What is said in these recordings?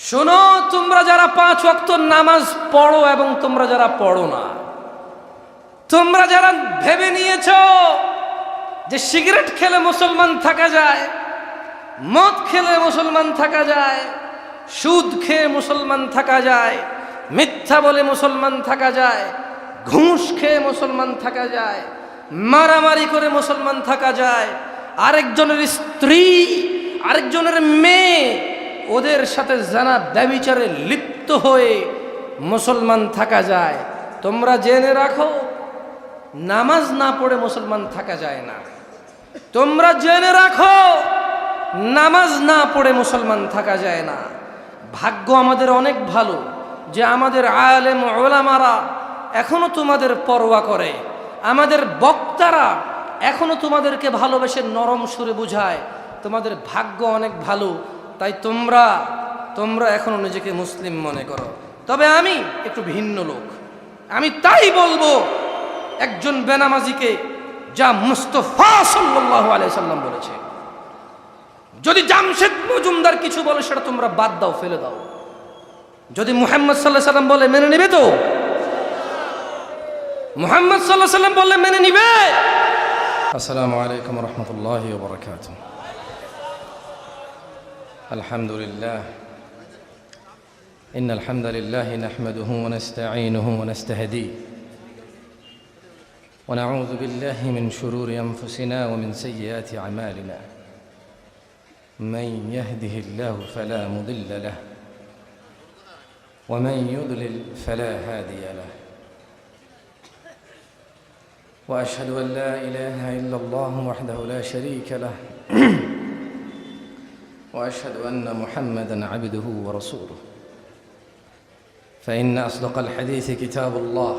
শোনো, তোমরা যারা 5 ওয়াক্ত নামাজ পড়ো এবং তোমরা যারা পড়ো না, তোমরা যারা ভেবে নিয়েছো যে সিগারেট খেলে মুসলমান থাকা যায়, মদ খেলে মুসলমান থাকা যায়, সুদ খেয়ে মুসলমান থাকা যায়, মিথ্যা বলে মুসলমান থাকা যায়, ঘুষ খেয়ে মুসলমান থাকা যায়, মারামারি করে মুসলমান থাকা যায়, আরেকজনের স্ত্রী আরেকজনের মেয়ে ওদের সাথে জানা ব্যভিচারে লিপ্ত হয়ে মুসলমান থাকা যায়। তোমরা জেনে রাখো, নামাজ না পড়ে মুসলমান থাকা যায় না। তোমরা জেনে রাখো, নামাজ না পড়ে মুসলমান থাকা যায় না। ভাগ্য আমাদের অনেক ভালো যে আমাদের আলেম ওলামারা এখনো তোমাদের পরোয়া করে, আমাদের বক্তারা এখনো তোমাদেরকে ভালোবেসে নরম সুরে বুঝায়। তোমাদের ভাগ্য অনেক ভালো, তাই তোমরা এখনো নিজেকে মুসলিম মনে করো। তবে আমি একটু ভিন্ন লোক, আমি তাই বলবো একজন বেনামাজিকে যা মুস্তাফা সাল্লাল্লাহু আলাইহি সাল্লাম বলেছে। যদি জামশেদ মজুমদার কিছু বলে সেটা তোমরা বাদ দাও, ফেলে দাও। যদি মুহাম্মদ সাল্লাল্লাহু আলাইহি সাল্লাম বলে মেনে নিবে তো? মুহাম্মদ সাল্লাল্লাহু আলাইহি সাল্লাম বললে মেনে নিবে? আসসালামু আলাইকুম ওয়া রাহমাতুল্লাহি ওয়া বারাকাতুহু। আলহামদুলিল্লাহ, ইন্নাল হামদালিল্লাহি নাহমাদুহু ওয়া নাস্তাঈনুহু ওয়া নাস্তাহদিহি ওয়া নাউযু বিল্লাহি মিন শুরুরি আনফুসিনা ওয়া মিন সাইয়্যাতি আমালিনা। মান ইয়াহদিহিল্লাহু ফালা মুদিল্লা লাহু ওয়া মান ইউদ্লিল ফালা হাদিয়া লাহু। وأشهد أن لا إله إلا الله وحده لا شريك له وأشهد أن محمدًا عبده ورسوله. فإن أصدق الحديث كتاب الله،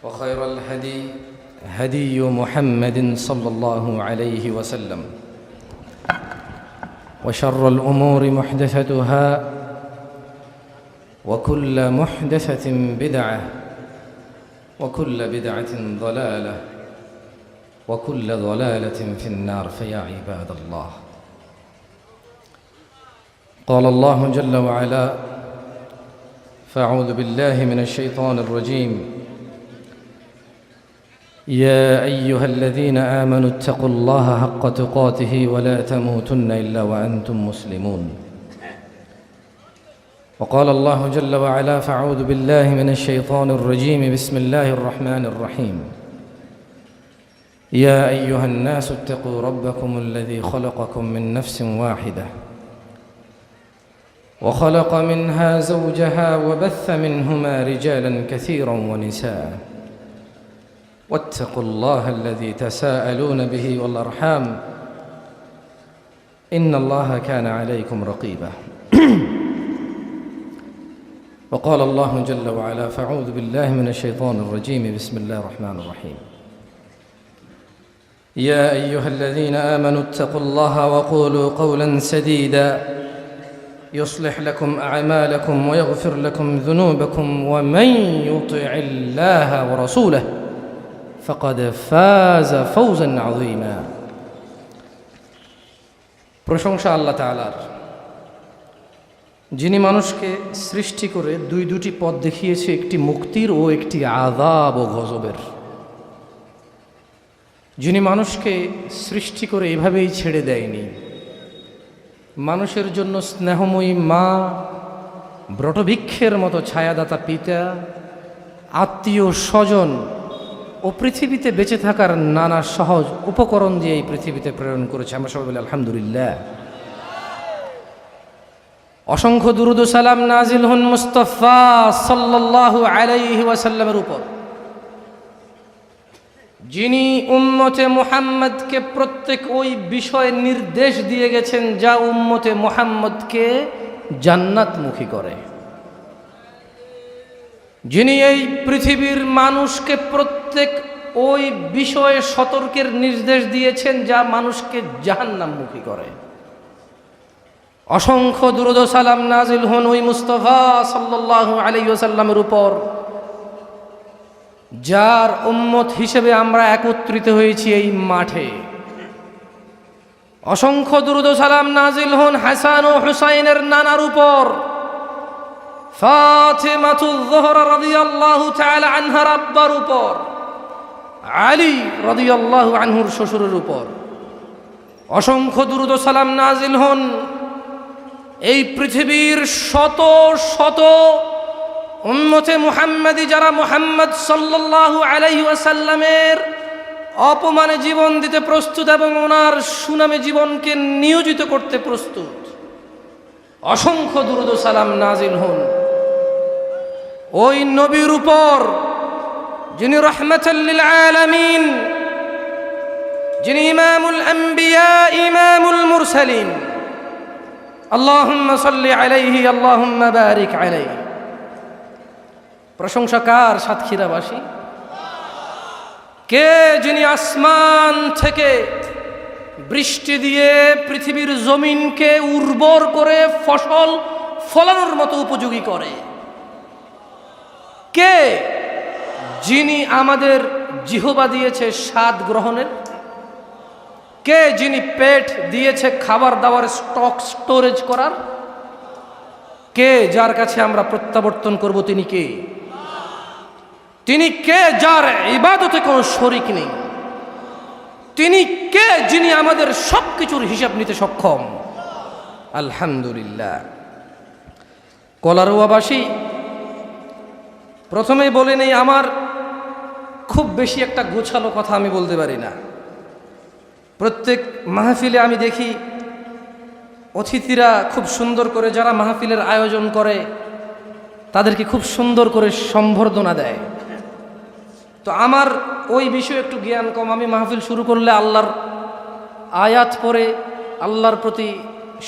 وخير الهدي هدي محمد صلى الله عليه وسلم، وشر الأمور محدثتها، وكل محدثة بدعة، وكل بدعة ضلالة، وكل ضلالة في النار. فيا عباد الله، قال الله جل وعلا: فأعوذ بالله من الشيطان الرجيم: يا أيها الذين آمنوا اتقوا الله حق تقاته ولا تموتن إلا وأنتم مسلمون. وقال الله جل وعلا: فأعوذ بالله من الشيطان الرجيم بسم الله الرحمن الرحيم: يا أيها الناس اتقوا ربكم الذي خلقكم من نفس واحدة وخلق منها زوجها وبث منهما رجالا كثيرا ونساء واتقوا الله الذي تساءلون به والأرحام إن الله كان عليكم رقيبا. وقال الله جل وعلا: فأعوذ بالله من الشيطان الرجيم بسم الله الرحمن الرحيم: يا أيها الذين آمنوا اتقوا الله وقولوا قولا سديدا يصلح لكم أعمالكم ويغفر لكم ذنوبكم ومن يطع الله ورسوله فقد فاز فوزا عظيما. প্রশংসা আল্লাহ তাআলার, যিনি মানুষকে সৃষ্টি করে দুটি পথ দেখিয়েছে, একটি মুক্তির ও একটি আযাব ও গজবের। যিনি মানুষকে সৃষ্টি করে এভাবেই ছেড়ে দেয়নি। মানুষের জন্য স্নেহময়ী মা, ব্রটবৃক্ষের মতো ছায়াদাতা পিতা, আত্মীয় স্বজন ও পৃথিবীতে বেঁচে থাকার নানা সহজ উপকরণ দিয়ে এই পৃথিবীতে প্রেরণ করেছে। আমরা সবাই বলি আলহামদুলিল্লাহ। অসংখ্য দুরূদ ও সালাম নাজিল হন মুস্তাফা সাল্লাল্লাহু আলাইহি ওয়াসাল্লামের উপর, যিনি উম্মতে মুহাম্মদকে প্রত্যেক ওই বিষয়ে নির্দেশ দিয়ে গেছেন যা উম্মতে মুহাম্মদকে জান্নাতমুখী করে। যিনি এই পৃথিবীর মানুষকে প্রত্যেক ওই বিষয়ে সতর্কের নির্দেশ দিয়েছেন যা মানুষকে জাহান্নামমুখী করে। অসংখ্য দুরূদ ও সালাম নাজিল হন ওই মুস্তাফা সাল্লাল্লাহু আলাইহি ওয়াসাল্লামের উপর, যার উম্মত হিসেবে আমরা একত্রিত হয়েছি এই মাঠে। অসংখ্য দুরূদ ও সালাম নাজিল হন হাসান ও হুসাইনের নানার উপর, ফাতিমাতুয যোহরা রাদিয়াল্লাহু তাআলা আনহার আব্বার উপর, আলী রাদিয়াল্লাহু আনহুর শ্বশুরের উপর। অসংখ্য দুরূদ ও সালাম নাজিল হন এই পৃথিবীর শত শত উম্মতে মুহাম্মাদি যারা মুহাম্মদ সাল্লাল্লাহু আলাইহি ওয়াসাল্লামের অপমানে জীবন দিতে প্রস্তুত এবং ওনার সুনামে জীবনকে নিয়োজিত করতে প্রস্তুত। অসংখ্য দুরূদ ও সালাম নাজিল হন ওই নবীর উপর যিনি রাহমাতাল লিল আলামিন, যিনি ইমামুল আম্বিয়া ইমামুল মুরসালিন। আল্লাহুম্মা সাল্লি আলাইহি আল্লাহুম্মা বারিক আলাইহি। প্রশংসা কার? সাতক্ষীরাবাসী। কে যিনি আসমান থেকে বৃষ্টি দিয়ে পৃথিবীর জমিনকে উর্বর করে ফসল ফলানোর মতো উপযোগী করে? কে যিনি আমাদের জিহ্বা দিয়েছে স্বাদ গ্রহণের? কে যিনি পেট দিয়েছে খাবার দাবার স্টক স্টোরেজ করার? কে যার কাছে আমরা প্রত্যাবর্তন করব? তিনি কে? তিনি কে যার ইবাদতে কোনো শরীক নেই? তিনি কে যিনি আমাদের সবকিছুর হিসাব নিতে সক্ষম? আলহামদুলিল্লাহ। কলারোয়াবাসী, প্রথমেই বলে নেই, আমার খুব বেশি একটা গোছালো কথা আমি বলতে পারি না। প্রত্যেক মাহফিলে আমি দেখি অতিথিরা খুব সুন্দর করে, যারা মাহফিলের আয়োজন করে তাদেরকে খুব সুন্দর করে সম্বর্ধনা দেয়। তো আমার ওই বিষয়ে একটু জ্ঞান কম। আমি মাহফিল শুরু করলে আল্লাহর আয়াত পড়ে আল্লাহর প্রতি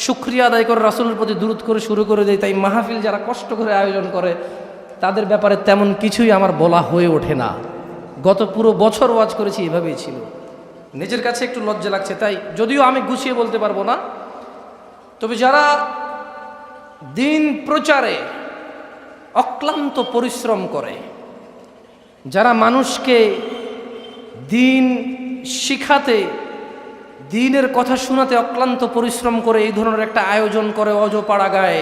শুকরিয়া আদায় করে রাসূলের প্রতি দুরূদ করে শুরু করে দেয়। তাই মাহফিল যারা কষ্ট করে আয়োজন করে তাদের ব্যাপারে তেমন কিছুই আমার বলা হয়ে ওঠে না। গত পুরো বছর ওয়াজ করেছি, এভাবেই ছিল। নিজের কাছে একটু লজ্জা লাগছে, তাই যদিও আমি গুছিয়ে বলতে পারবো না, তবে যারা দিন প্রচারে অক্লান্ত পরিশ্রম করে, যারা মানুষকে দিন শিখাতে, দিনের কথা শোনাতে অক্লান্ত পরিশ্রম করে এই ধরনের একটা আয়োজন করে অজপাড়া গায়ে,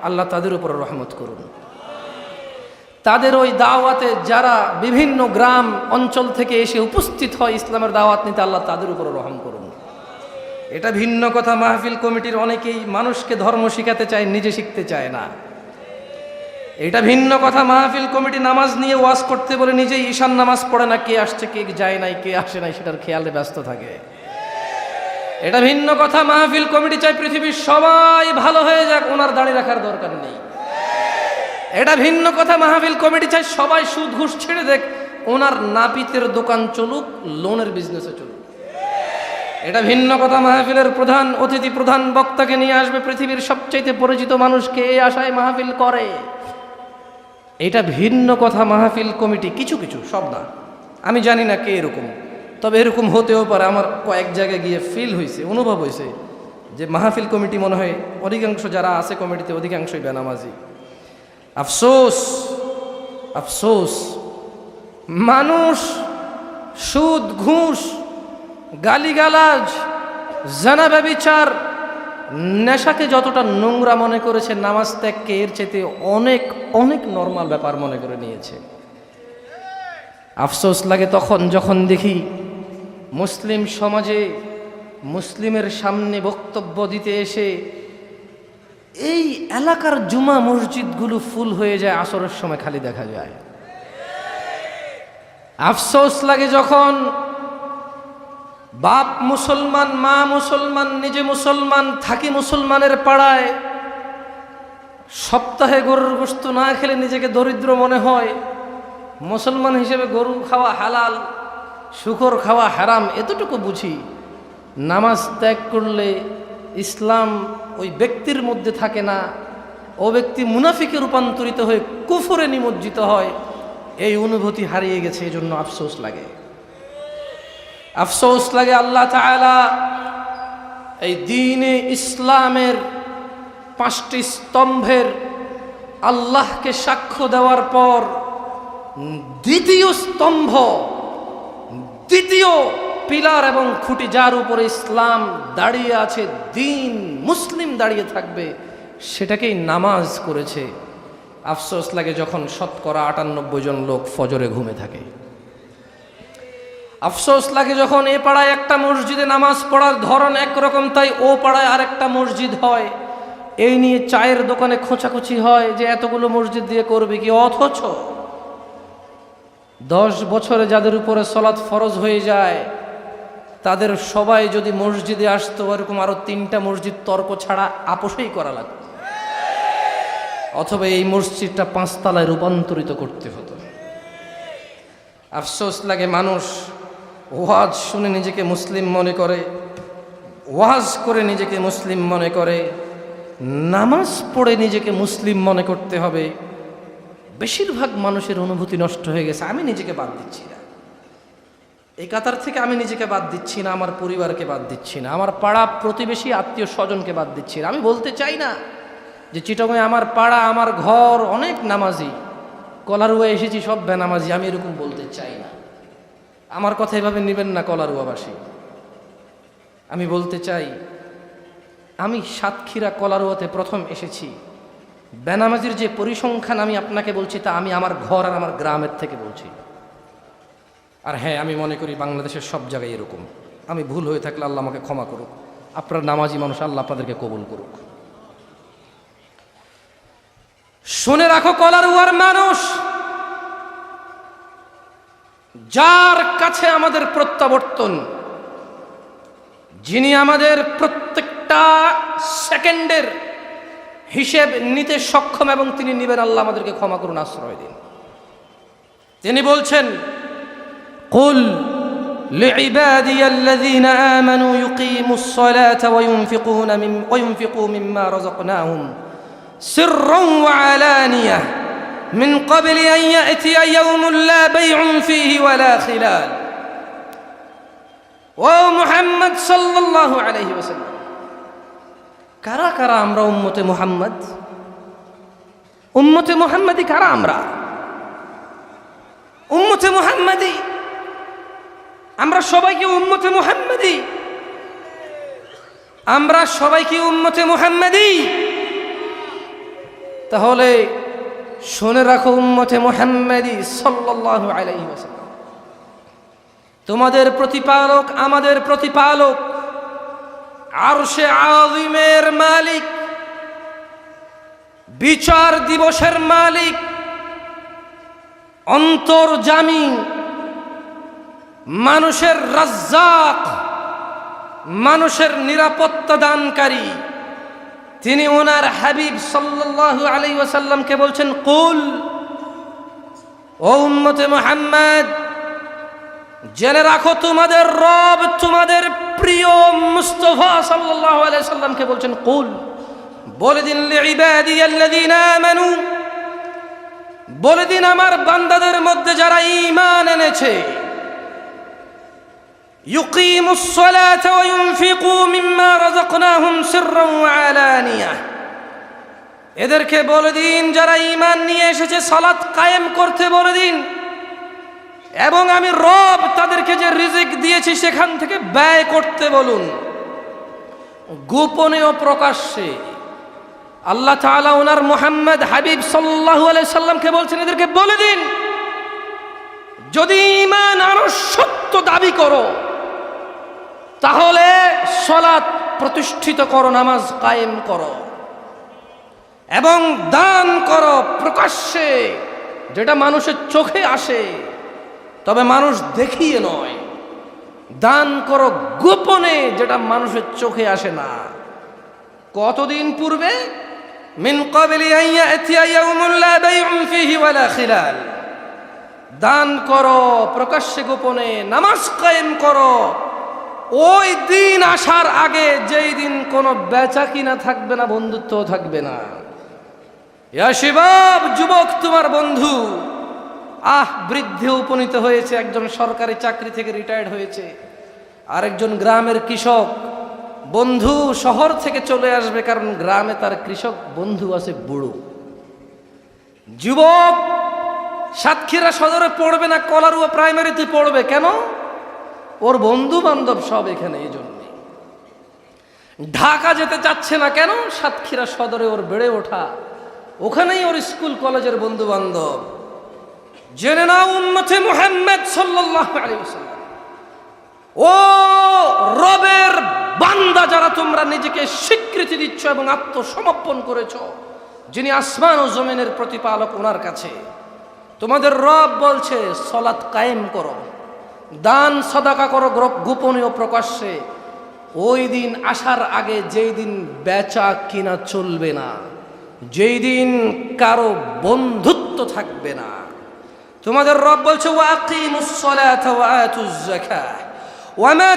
আল্লাহ তাদের উপর রহমত করুন। তাদের ওই দাওয়াতে যারা বিভিন্ন গ্রাম অঞ্চল থেকে এসে উপস্থিত হয় ইসলামের দাওয়াত নিতে, আল্লাহ তাদের উপর রহম করুন। এটা ভিন্ন কথা, মাহফিল কমিটির অনেকেই মানুষকে ধর্ম শিখাতে চায়, নিজে শিখতে চায় না। এটা ভিন্ন কথা, মাহফিল কমিটি নামাজ নিয়ে ওয়াজ করতে বলে নিজেই ঈশান নামাজ পড়ে না, কে আসছে কে যায় নাই, কে আসে নাই সেটার খেয়ালে ব্যস্ত থাকে। এটা ভিন্ন কথা, মাহফিল কমিটি চায় পৃথিবীর সবাই ভালো হয়ে যাক, ওনার দাঁড়িয়ে রাখার দরকার নেই। এটা ভিন্ন কথা, মাহফিল কমিটি চায় সবাই সুদ ঘুষ ছেড়ে দেখ, ওনার নাপিতের দোকান চলুক, লোনের বিজনেসে চলুক। এটা ভিন্ন কথা, মাহফিলের প্রধান অতিথি প্রধান বক্তাকে নিয়ে আসবে পৃথিবীর সবচাইতে পরিচিত মানুষকে, এই আশায় মাহফিল করে। এটা ভিন্ন কথা, মাহফিল কমিটি কিছু কিছু, সব না, আমি জানি না কে এরকম, তবে এরকম হতেও পারে। আমার কয়েক জায়গায় গিয়ে ফিল হয়েছে, অনুভব হয়েছে যে মাহফিল কমিটি মনে হয় অধিকাংশ যারা আছে কমিটিতে অধিকাংশই বেনামাজি। আফসোস, আফসোস, মানুষ সুদ ঘুষ গালিগালাজ জানা ব্যভিচার নেশাকে যতটা নোংরা মনে করেছে, নামাজ ত্যাগকে এর চাইতে অনেক অনেক নর্মাল ব্যাপার মনে করে নিয়েছে। আফসোস লাগে তখন যখন দেখি মুসলিম সমাজে মুসলিমের সামনে বক্তব্য দিতে এসে এই এলাকার জুমা মসজিদগুলো ফুল হয়ে যায়, আসরের সময় খালি দেখা যায়। আফসোস লাগে যখন বাপ মুসলমান, মা মুসলমান, নিজে মুসলমান, থাকি মুসলমানের পাড়ায়, সপ্তাহে গরুর গোশত না খেলে নিজেকে দরিদ্র মনে হয়। মুসলমান হিসেবে গরু খাওয়া হালাল, শুকর খাওয়া হারাম, এতটুকু বুঝি। নামাজ ত্যাগ করলে ইসলাম ওই ব্যক্তির মধ্যে থাকে না, ও ব্যক্তি মুনাফিকে রূপান্তরিত হয়ে কুফরে নিমজ্জিত হয়। এই অনুভূতি হারিয়ে গেছে, এই জন্য আফসোস লাগে। আফসোস লাগে আল্লাহ তাআলা এই দ্বীনে ইসলামের 5টি স্তম্ভের আল্লাহকে সাক্ষ্য দেওয়ার পর দ্বিতীয় স্তম্ভ, দ্বিতীয় পিলার এবং খুঁটি, যার উপরে ইসলাম দাঁড়িয়ে আছে, দিন মুসলিম দাঁড়িয়ে থাকবে, সেটাকেই নামাজ করেছে। আফসোস লাগে যখন শতকরা 98 জন লোক ফজরে ঘুমে থাকে। আফসোস লাগে যখন এ পাড়ায় একটা মসজিদে নামাজ পড়ার ধরন একরকম, তাই ও পাড়ায় আরেকটা মসজিদ হয়। এই নিয়ে চায়ের দোকানে খোঁচাখুচি হয় যে এতগুলো মসজিদ দিয়ে করবে কি। অথচ 10 বছরে যাদের উপরে সলাৎ ফরজ হয়ে যায়, তাদের সবাই যদি মসজিদে আসতো, এরকম আরো 3টা মসজিদ তর্ক ছাড়া আপোষই করা লাগতো, অথবা এই মসজিদটা 5 তলায় রূপান্তরিত করতে হতো। আফসোস লাগে মানুষ ওয়াজ শুনে নিজেকে মুসলিম মনে করে, ওয়াজ করে নিজেকে মুসলিম মনে করে, নামাজ পড়ে নিজেকে মুসলিম মনে করতে হবে। বেশিরভাগ মানুষের অনুভূতি নষ্ট হয়ে গেছে। আমি নিজেকে বাদ দিচ্ছি না, এই কাতার থেকে আমি নিজেকে বাদ দিচ্ছি না, আমার পরিবারকে বাদ দিচ্ছি না, আমার পাড়া প্রতিবেশী আত্মীয় স্বজনকে বাদ দিচ্ছি না। আমি বলতে চাই না যে চিটাগংয়ে আমার পাড়া, আমার ঘর অনেক নামাজি, কলারুয়া এসেছি সব বেনামাজি, আমি এরকম বলতে চাই না। আমার কথা এভাবে নেবেন না কলারুয়াবাসী। আমি বলতে চাই, আমি সাতক্ষীরা কলারুয়াতে প্রথম এসেছি। বেনামাজির যে পরিসংখ্যান আমি আপনাকে বলছি, তা আমি আমার ঘর আর আমার গ্রামের থেকে বলছি। আর হ্যাঁ, আমি মনে করি বাংলাদেশের সব জায়গায় এরকম। আমি ভুল হয়ে থাকলে আল্লাহ আমাকে ক্ষমা করুক। আপনার নামাজি মানুষ, আল্লাহ আপনাদেরকে কবুল করুক। শুনে রাখো কলারুয়ার মানুষ, যার কাছে আমাদের প্রত্যাবর্তন, যিনি আমাদের প্রত্যেকটা সেকেন্ডের হিসেব নিতে সক্ষম এবং তিনি নিবেন, আল্লাহ আমাদেরকে ক্ষমা করুন, আশ্রয় দিন। তিনি বলছেন, কুল লিইবাদিয়া আল্লাযীনা আমানু ইউকিমুস সালাতা ওয়া ইউনফিকু মিম্মা রাযাকনাহুম সিররান ওয়া আলানিয়াহ মিন ক্বাবলি আন ইয়াতিয়া ইয়াওমুন লা বাইউন ফীহি ওয়ালা খিলাল। ও মুহাম্মদ সাল্লাল্লাহু আলাইহি ওয়াসাল্লাম, কারা কারা আমরা উম্মতে মুহাম্মদ? উম্মতে মুহাম্মাদি কারা? আমরা উম্মতে মুহাম্মাদি, আমরা সবাই কি উম্মতে মুহাম্মাদি? আমরা সবাই কি উম্মতে মুহাম্মাদি? তাহলে শুনে রাখো, উম্মতে মুহাম্মাদি সাল্লাল্লাহু আলাইহি ওয়াসাল্লাম, তোমাদের প্রতিপালক, আমাদের প্রতিপালক, আরশে আযীমের মালিক, বিচার দিবসের মালিক, অন্তর্যামী, মানুষের রাজ্জাক, মানুষের নিরাপত্তা দানকারী, তিনি ওনার হাবিব সাল্লাল্লাহু আলাইহি ওয়াসাল্লামকে বলছেন, কুল, ও উম্মতে মুহাম্মদ, জেনে রাখো তোমাদের রব, তোমাদের প্রিয় মুস্তাফা সাল্লাল্লাহু আলাইহি ওয়াসাল্লামকে বলছেন, কুল, বলে দিন, লিইবাদিয়াল্লাযীনা আমানু, বলে দিন আমার বান্দাদের মধ্যে যারা ঈমান এনেছে, ইউকিমুস সালাতা ওয়া ইউনফিকু মিম্মা রাযাকনাহুম সিররান ওয়া আলানিয়াহ, এদেরকে বলে দিন যারা ঈমান নিয়ে এসেছে সালাত কায়েম করতে বলে দিন, এবং আমি রব তাদেরকে যে রিজিক দিয়েছি সেখান থেকে ব্যয় করতে বলুন, গোপনে ও প্রকাশ্যে। আল্লাহ তাআলা ওনার মুহাম্মদ হাবিব সাল্লাল্লাহু আলাইহি সাল্লামকে বলছেন, এদেরকে বলে দিন, যদি ঈমান আরো সত্য দাবি করো তাহলে সালাত প্রতিষ্ঠিত করো, নামাজ কায়েম করো, এবং দান করো প্রকাশ্যে, যেটা মানুষের চোখে আসে, তবে মানুষ দেখিয়ে নয়। দান করো গোপনে, যেটা মানুষের চোখে আসে না। কতদিন পূর্বে? মিন ক্বাবলি আন ইয়াতিয়া ইয়াওমুন লা বাইউন ফীহি ওয়ালা খিলাল। দান করো প্রকাশ্যে গোপনে, নামাজ কায়েম করো ওই দিন আসার আগে, যেই দিন কোনো বেচা কিনা থাকবে না, বন্ধুত্ব থাকবে না। ইয়া শিবাব, যুবক তোমার বন্ধু বৃদ্ধে উপনীত হয়েছে, একজন সরকারি চাকরি থেকে রিটায়ার্ড হয়েছে, আরেকজন গ্রামের কৃষক বন্ধু শহর থেকে চলে আসবে, কারণ গ্রামে তার কৃষক বন্ধু আছে বুড়ো। যুবক সাতক্ষীরা সদরে পড়বে না, কলারুয়া প্রাইমারিতে পড়বে। কেন? ওর বন্ধু বান্ধব সব এখানে। এই জন্য ঢাকা যেতে চাচ্ছে না কেন? সাতক্ষীরা সদরে ওর বেড়ে ওঠা, ওখানেই ওর স্কুল কলেজের বন্ধু বান্ধব। জেনে নাও উম্মতে মুহাম্মদ সাল্লাল্লাহু আলাইহি ওয়াসাল্লাম, ও রবের বান্দা যারা তোমরা নিজেকে স্বীকৃতি দিচ্ছ এবং আত্মসমর্পণ করেছো, যিনি আসমান ও জমিনের প্রতিপালক, ওনার কাছে তোমাদের রব বলছে সালাত কায়েম করো, দান সাদাকা করো গোপনীয় প্রকাশ্যে। ওই দিন আসার আগে যেই দিন বেচা কিনা চলবে না, যেই দিন কারো বন্ধুত্ব থাকবে না, তোমাদের রব বলছে ওয়াকিমুস সালাতা ওয়া আতুজ যাকাহ ওয়ামা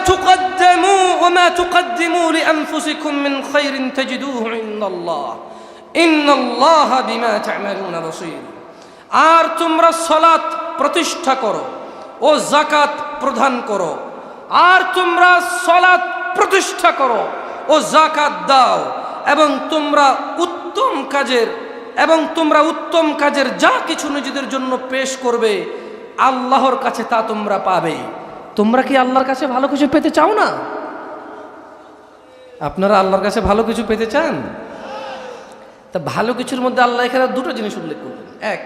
তুকদ্দিমু লিআনফুসিকুম মিন খাইরিন তাজিদুহু ইনদাল্লাহ ইন্নাল্লাহা বিমা তা'মালুনা বাসীর। আর তোমরা সালাত প্রতিষ্ঠা করো ও যাকাত প্রদান করো, আর তোমরা সালাত প্রতিষ্ঠা করো ও যাকাত দাও, এবং তোমরা উত্তম কাজের যা কিছু নিজেদের জন্য পেশ করবে আল্লাহর কাছে তা তোমরা পাবে। তোমরা কি আল্লাহর কাছে ভালো কিছু পেতে চাও না? আপনারা আল্লাহর কাছে ভালো কিছু পেতে চান? তা ভালো কিছুর মধ্যে আল্লাহ এখানে দুটো জিনিস উল্লেখ করলেন। এক,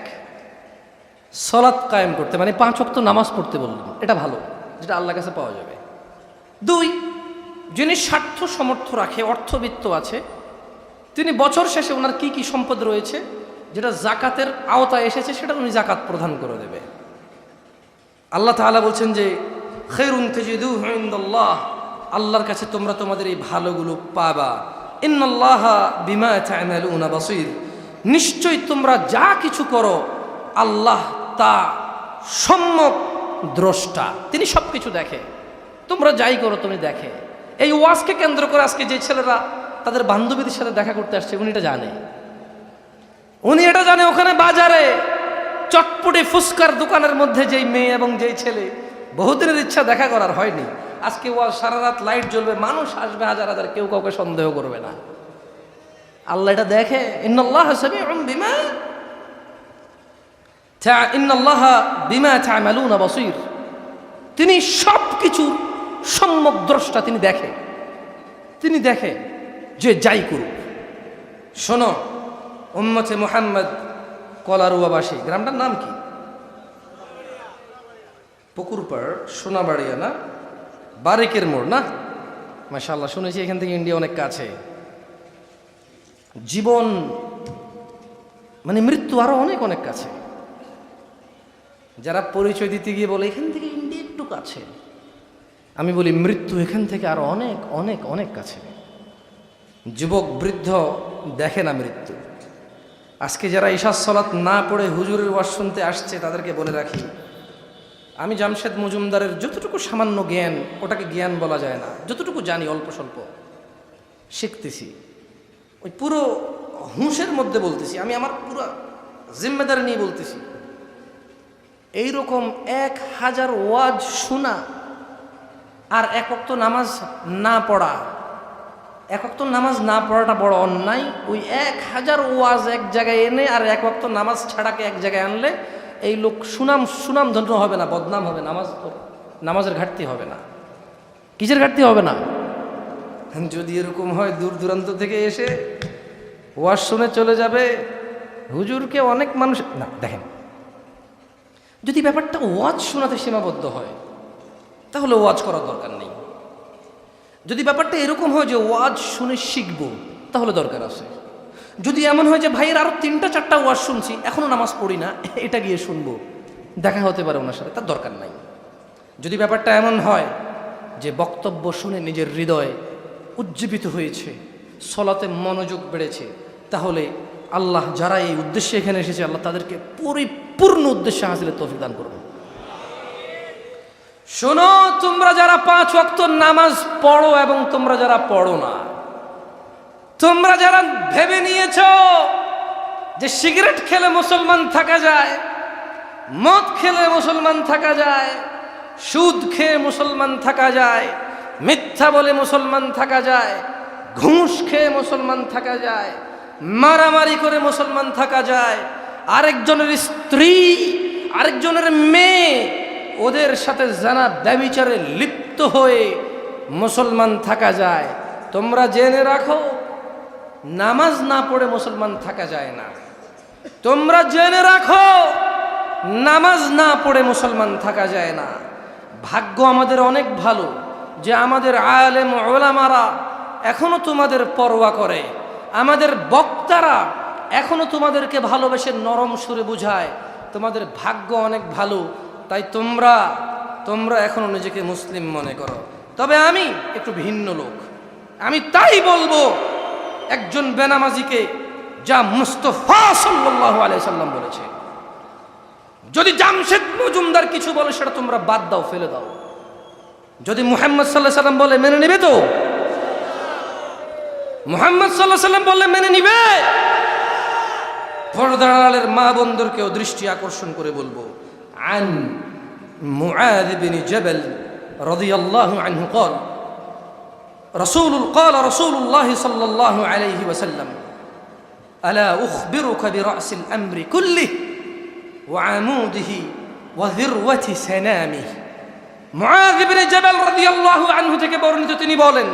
সালাত কায়েম করতে, মানে 5 ওয়াক্ত নামাজ পড়তে বললেন, এটা ভালো, যেটা আল্লাহর কাছে পাওয়া যাবে। 2, যিনি স্বার্থ সমর্থ রাখে, অর্থবিত্ত আছে, তিনি বছর শেষে ওনার কি কি সম্পদ রয়েছে যেটা জাকাতের আওতায় এসেছে সেটা উনি জাকাত প্রদান করে দেবে। আল্লাহ তাআলা বলছেন যে খায়রুন তাজিদুহু ইনদাল্লাহ, আল্লাহর কাছে তোমরা তোমাদের এই ভালোগুলো পাবা। ইন্নাল্লাহা বিমা তা'মালুনা বাসীর, নিশ্চয়ই তোমরা যা কিছু করো আল্লাহ তা সম্যক দ্রষ্টা, তিনি সব কিছু দেখে। তোমরা যাই করো তুমি দেখে। এই ওয়াজকে কেন্দ্র করে আজকে যে ছেলেরা তাদের বান্ধবীদের সাথে দেখা করতে আসছে, উনি এটা জানে ওখানে বাজারে চটপটে ফুচকার দোকানের মধ্যে যেই মেয়ে এবং যেই ছেলে, বহুদিনের ইচ্ছা দেখা করার, হয়নি। আজকে ওয়াজ সারা রাত লাইট জ্বলবে, মানুষ আসবে হাজার হাজার, কেউ কাউকে সন্দেহ করবে না। আল্লাহ এটা দেখে। ইন্নাল্লাহা সামিউন বিমা তা'মালুনা বাসীর, তিনি সব কিছুর সম্যক দ্রষ্টা, তিনি দেখে যে যাই করুক। শোনো উম্মতে মুহাম্মদ কলারুয়াবাসী, গ্রামটার নাম কি? পুকুরপাড়, সোনাবাড়িয়া না, বারিকের মোড় না? মাশাআল্লাহ, শুনেছি এখান থেকে ইন্ডিয়া অনেক কাছে। জীবন মানে মৃত্যু আরো অনেক অনেক কাছে। যারা পরিচয় দিতে গিয়ে বলে এখান থেকে ইন্ডিয়া একটু কাছে, আমি বলি মৃত্যু এখান থেকে আরো অনেক অনেক অনেক কাছে। যুবক বৃদ্ধ দেখে না মৃত্যু। আজকে যারা ইশার সালাত না পড়ে হুজুরের ওয়াজ শুনতে আসছে তাদেরকে বলে রাখি, আমি জামশেদ মজুমদারের যতটুকু সামান্য জ্ঞান, ওটাকে জ্ঞান বলা যায় না, যতটুকু জানি অল্প স্বল্প শিখতেছি, ওই পুরো হুঁশের মধ্যে বলতেছি, আমি আমার পুরো জিম্মেদারি নিয়ে বলতেছি। এইরকম 1000 ওয়াজ শোনা আর 1 ওয়াক্ত নামাজ না পড়া, 1 ওয়াক্ত নামাজ না পড়াটা বড় অন্যায়। ওই 1000 ওয়াজ এক জায়গায় এনে আর 1 ওয়াক্ত নামাজ ছাড়াকে এক জায়গায় আনলে এই লোক সুনাম ধন্য হবে না, বদনাম হবে। নামাজের ঘাটতি হবে না, কিসের ঘাটতি হবে না? যদি এরকম হয় দূর দূরান্ত থেকে এসে ওয়াজ শুনে চলে যাবে, হুজুরকে অনেক মানুষ না দেখেন। যদি ব্যাপারটা ওয়াজ শোনাতে সীমাবদ্ধ হয় তাহলে ওয়াজ করার দরকার নেই। যদি ব্যাপারটা এরকম হয় যে ওয়াজ শুনে শিখবো, তাহলে দরকার আছে। যদি এমন হয় যে ভাইয়ের আরো 3টা-4টা ওয়াজ শুনছি, এখনো নামাজ পড়ি না, এটা গিয়ে শুনবো, দেখা হতে পারে ওনার সাথে, তার দরকার নাই। যদি ব্যাপারটা এমন হয় যে বক্তব্য শুনে নিজের হৃদয় উজ্জীবিত হয়েছে, সলাতে মনোযোগ বেড়েছে, তাহলে আল্লাহ যারা এই উদ্দেশ্যে এখানে এসেছে আল্লাহ তাদেরকে পরিপূর্ণ উদ্দেশ্যে হাসিলের তৌফিক দান করবে। শোনো, তোমরা যারা 5 ওয়াক্ত নামাজ পড়ো এবং তোমরা যারা পড়ো না, তোমরা যারা ভেবে নিয়েছ যে সিগারেট খেলে মুসলমান থাকা যায়, মদ খেলে মুসলমান থাকা যায়, সুদ খেয়ে মুসলমান থাকা যায়, মিথ্যা বলে মুসলমান থাকা যায়, ঘুষ খেয়ে মুসলমান থাকা যায়, মারামারি করে মুসলমান থাকা যায়, আরেকজনের স্ত্রী আরেকজনের মেয়ে ওদের সাথে জানা ব্যভিচারে লিপ্ত লিপ্ত হয়ে মুসলমান থাকা যায়। তোমরা জেনে রাখো, নামাজ না পড়ে মুসলমান থাকা যায় না। তোমরা জেনে রাখো, নামাজ না পড়ে মুসলমান থাকা যায় না। ভাগ্য আমাদের অনেক ভালো যে আমাদের আলেম ওলামারা এখনো তোমাদের পরোয়া করে, আমাদের বক্তারা এখনো তোমাদেরকে ভালোবেসে নরম সুরে বুঝায়। তোমাদের ভাগ্য অনেক ভালো, তাই তোমরা এখনো নিজেকে মুসলিম মনে করো। তবে আমি একটু ভিন্ন লোক, আমি তাই বলবো একজন বেনামাজিকে যা মুস্তাফা সাল্লাল্লাহু আলাইহি সাল্লাম বলেছে। যদি জামশেদ মজুমদার কিছু বলে সেটা তোমরা বাদ দাও, ফেলে দাও। যদি মুহাম্মদ সাল্লাল্লাহু আলাইহি সাল্লাম বলে মেনে নিবে তো? মুহাম্মদ সাল্লাল্লাহু আলাইহি সাল্লাম বললে মেনে নিবে? পর্দার আড়ালের মা বোনদেরকেও দৃষ্টি আকর্ষণ করে বলবো, আন মুআয বিন জাবাল রাদিয়াল্লাহু আনহু قال রাসূলুল্লাহ সাল্লাল্লাহু আলাইহি ওয়াসাল্লাম আলা উখবিরুকা বিরাসিল আমরি কুল্লিহি ওয়া আমুদিহি ওয়া যিরওয়াতি সানামিহি। মুআয বিন জাবাল রাদিয়াল্লাহু আনহু থেকে বর্ণিত, তিনি বলেন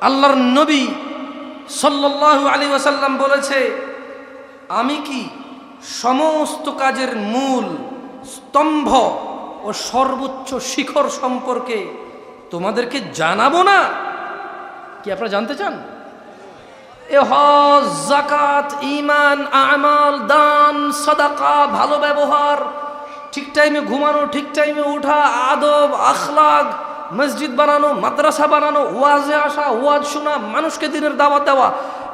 আল্লাহর নবী সাল্লাল্লাহু আলাইহি ওয়াসাল্লাম বলেছে, আমি কি সমস্ত কাজের মূল, স্তম্ভ ও সর্বোচ্চ শিখর সম্পর্কে তোমাদেরকে জানাবো না? কি আপনারা জানতে চান? এ হজ, যাকাত, ঈমান, আমাল, দান, সাদাকা, ভালো ব্যবহার, ঠিক টাইমে ঘুমানো, ঠিক টাইমে ওঠা, আদব, আখলাক, মসজিদ বানানো, মাদ্রাসা বানানো, ওয়াজে আসা, ওয়াজ শোনা, মানুষকে দিনের দাওয়াত দেওয়া,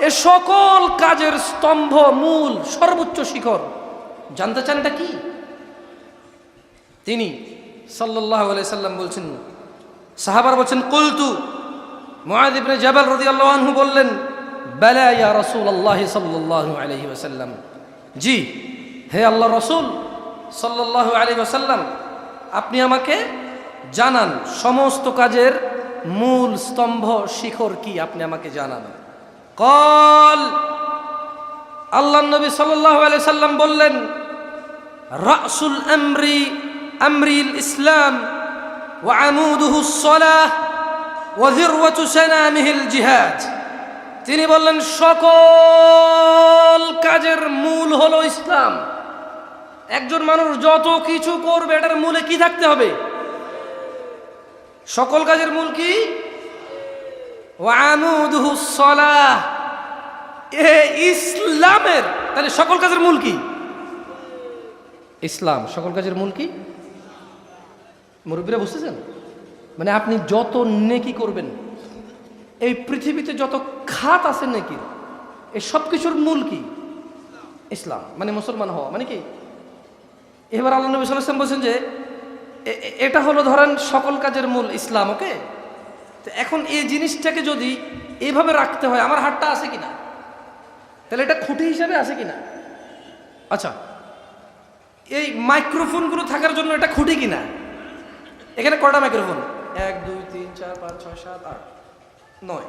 এ সকল কাজের স্তম্ভ, মূল, সর্বোচ্চ শিখর জানতে চান এটা কি? তিনি সাল্লাল্লাহু আলাইহি সাল্লাম বলছেন, সাহাবারা বলছেন, কুলতু, মুআয ইবনে জাবাল রাদিয়াল্লাহু আনহু বললেন, বালা ইয়া রাসূলুল্লাহ সাল্লাল্লাহু আলাইহি ওয়াসাল্লাম, জি হে আল্লাহর রাসূল সাল্লাল্লাহু আলাইহি ওয়াসাল্লাম, আপনি আমাকে জানান সমস্ত কাজের মূল, স্তম্ভ, শিখর কি, আপনি আমাকে জানান। কল, আল্লাহর নবী সাল্লাল্লাহু আলাইহি সাল্লাম বললেন, রাসুল আমরিল ইসলাম ওয়া আমুদুহুস সালাহ ওয়া যিরওয়াতু সানামিহিল জিহাদ। তিনি বললেন সকল কাজের মূল হলো ইসলাম। একজন মানুষ যত কিছু করবে এটার মূলে কি থাকতে হবে? সকল কাজের মূল কি? ওয়া আমুদুহুস সালাহ, এ ইসলামের। তাহলে সকল কাজের মূল কি? ইসলাম। সকল কাজের মূল কি? মুরব্বীরা বুঝতেছেন? মানে আপনি যত নেকি করবেন, এই পৃথিবীতে যত খাত আছে নেকির, এই সব কিছুর মূল কি? ইসলাম। মানে মুসলমান হওয়া মানে কি? এবার আল্লাহ নবী সাল্লাল্লাহু আলাইহি ওয়াসাল্লাম বলছেন যে এটা হলো ধরেন সকল কাজের মূল ইসলাম। ওকে, তো এখন এই জিনিসটাকে যদি এইভাবে রাখতে হয়, আমার হাতটা আছে কিনা, তাহলে এটা খুঁটি হিসাবে আছে কিনা? আচ্ছা, এই মাইক্রোফোনগুলো থাকার জন্য এটা খুঁটি কিনা? এখানে কয়টা মাইক্রোফোন? 1 2 3 4 5 6 7 8 9,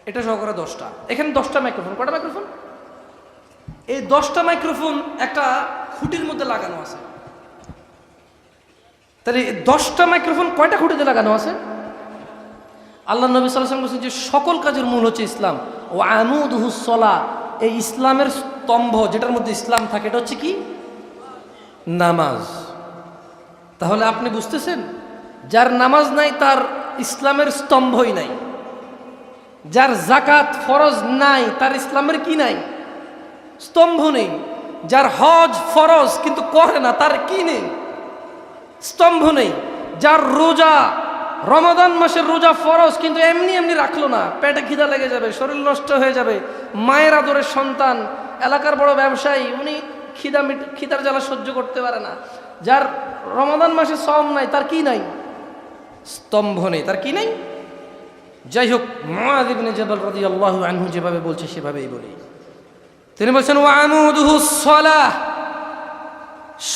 এটা সহকারে 10টা। এখানে 10টা মাইক্রোফোন। কয়টা মাইক্রোফোন? এই 10টা মাইক্রোফোন একটা খুঁটির মধ্যে লাগানো আছে। তাহলে 10টা মাইক্রোফোন কয়টা খুঁটিতে লাগানো আছে? আল্লাহ নবী সাল্লাল্লাহু আলাইহি ওয়াসাল্লাম বলেছেন যে সকল কাজের মূল হচ্ছে ইসলাম। ও আমুদুহুস সালাহ, এই ইসলামের স্তম্ভ যেটার মধ্যে ইসলাম থাকে এটা হচ্ছে কি? নামাজ। তাহলে আপনি বুঝতেছেন, যার নামাজ নাই তার ইসলামের স্তম্ভই নাই। যার যাকাত ফরজ নাই তার ইসলামের কি নাই? স্তম্ভ নেই। যার হজ ফরজ কিন্তু করে না তার কি নেই? স্তম্ভ নেই। যার রোজা, রমাদান মাসের রোজা ফরজ কিন্তু এমনি এমনি রাখলো না, পেটে খিদা লেগে যাবে, শরীর নষ্ট হয়ে যাবে, মায়ের আদরের সন্তান, এলাকার বড় ব্যবসায়ী, উনি খিদার জ্বালা সহ্য করতে পারে না। যার রমাদান মাসে সওম নাই তার কি নাই? স্তম্ভ নেই। তার কি নাই? যাই হোক, মুআয ইবনে জাবাল রাদিয়াল্লাহু আনহু যেভাবে বলছে সেভাবেই বলি। তিনি বলছেন ওয়া আমুদুহুস সালাহ,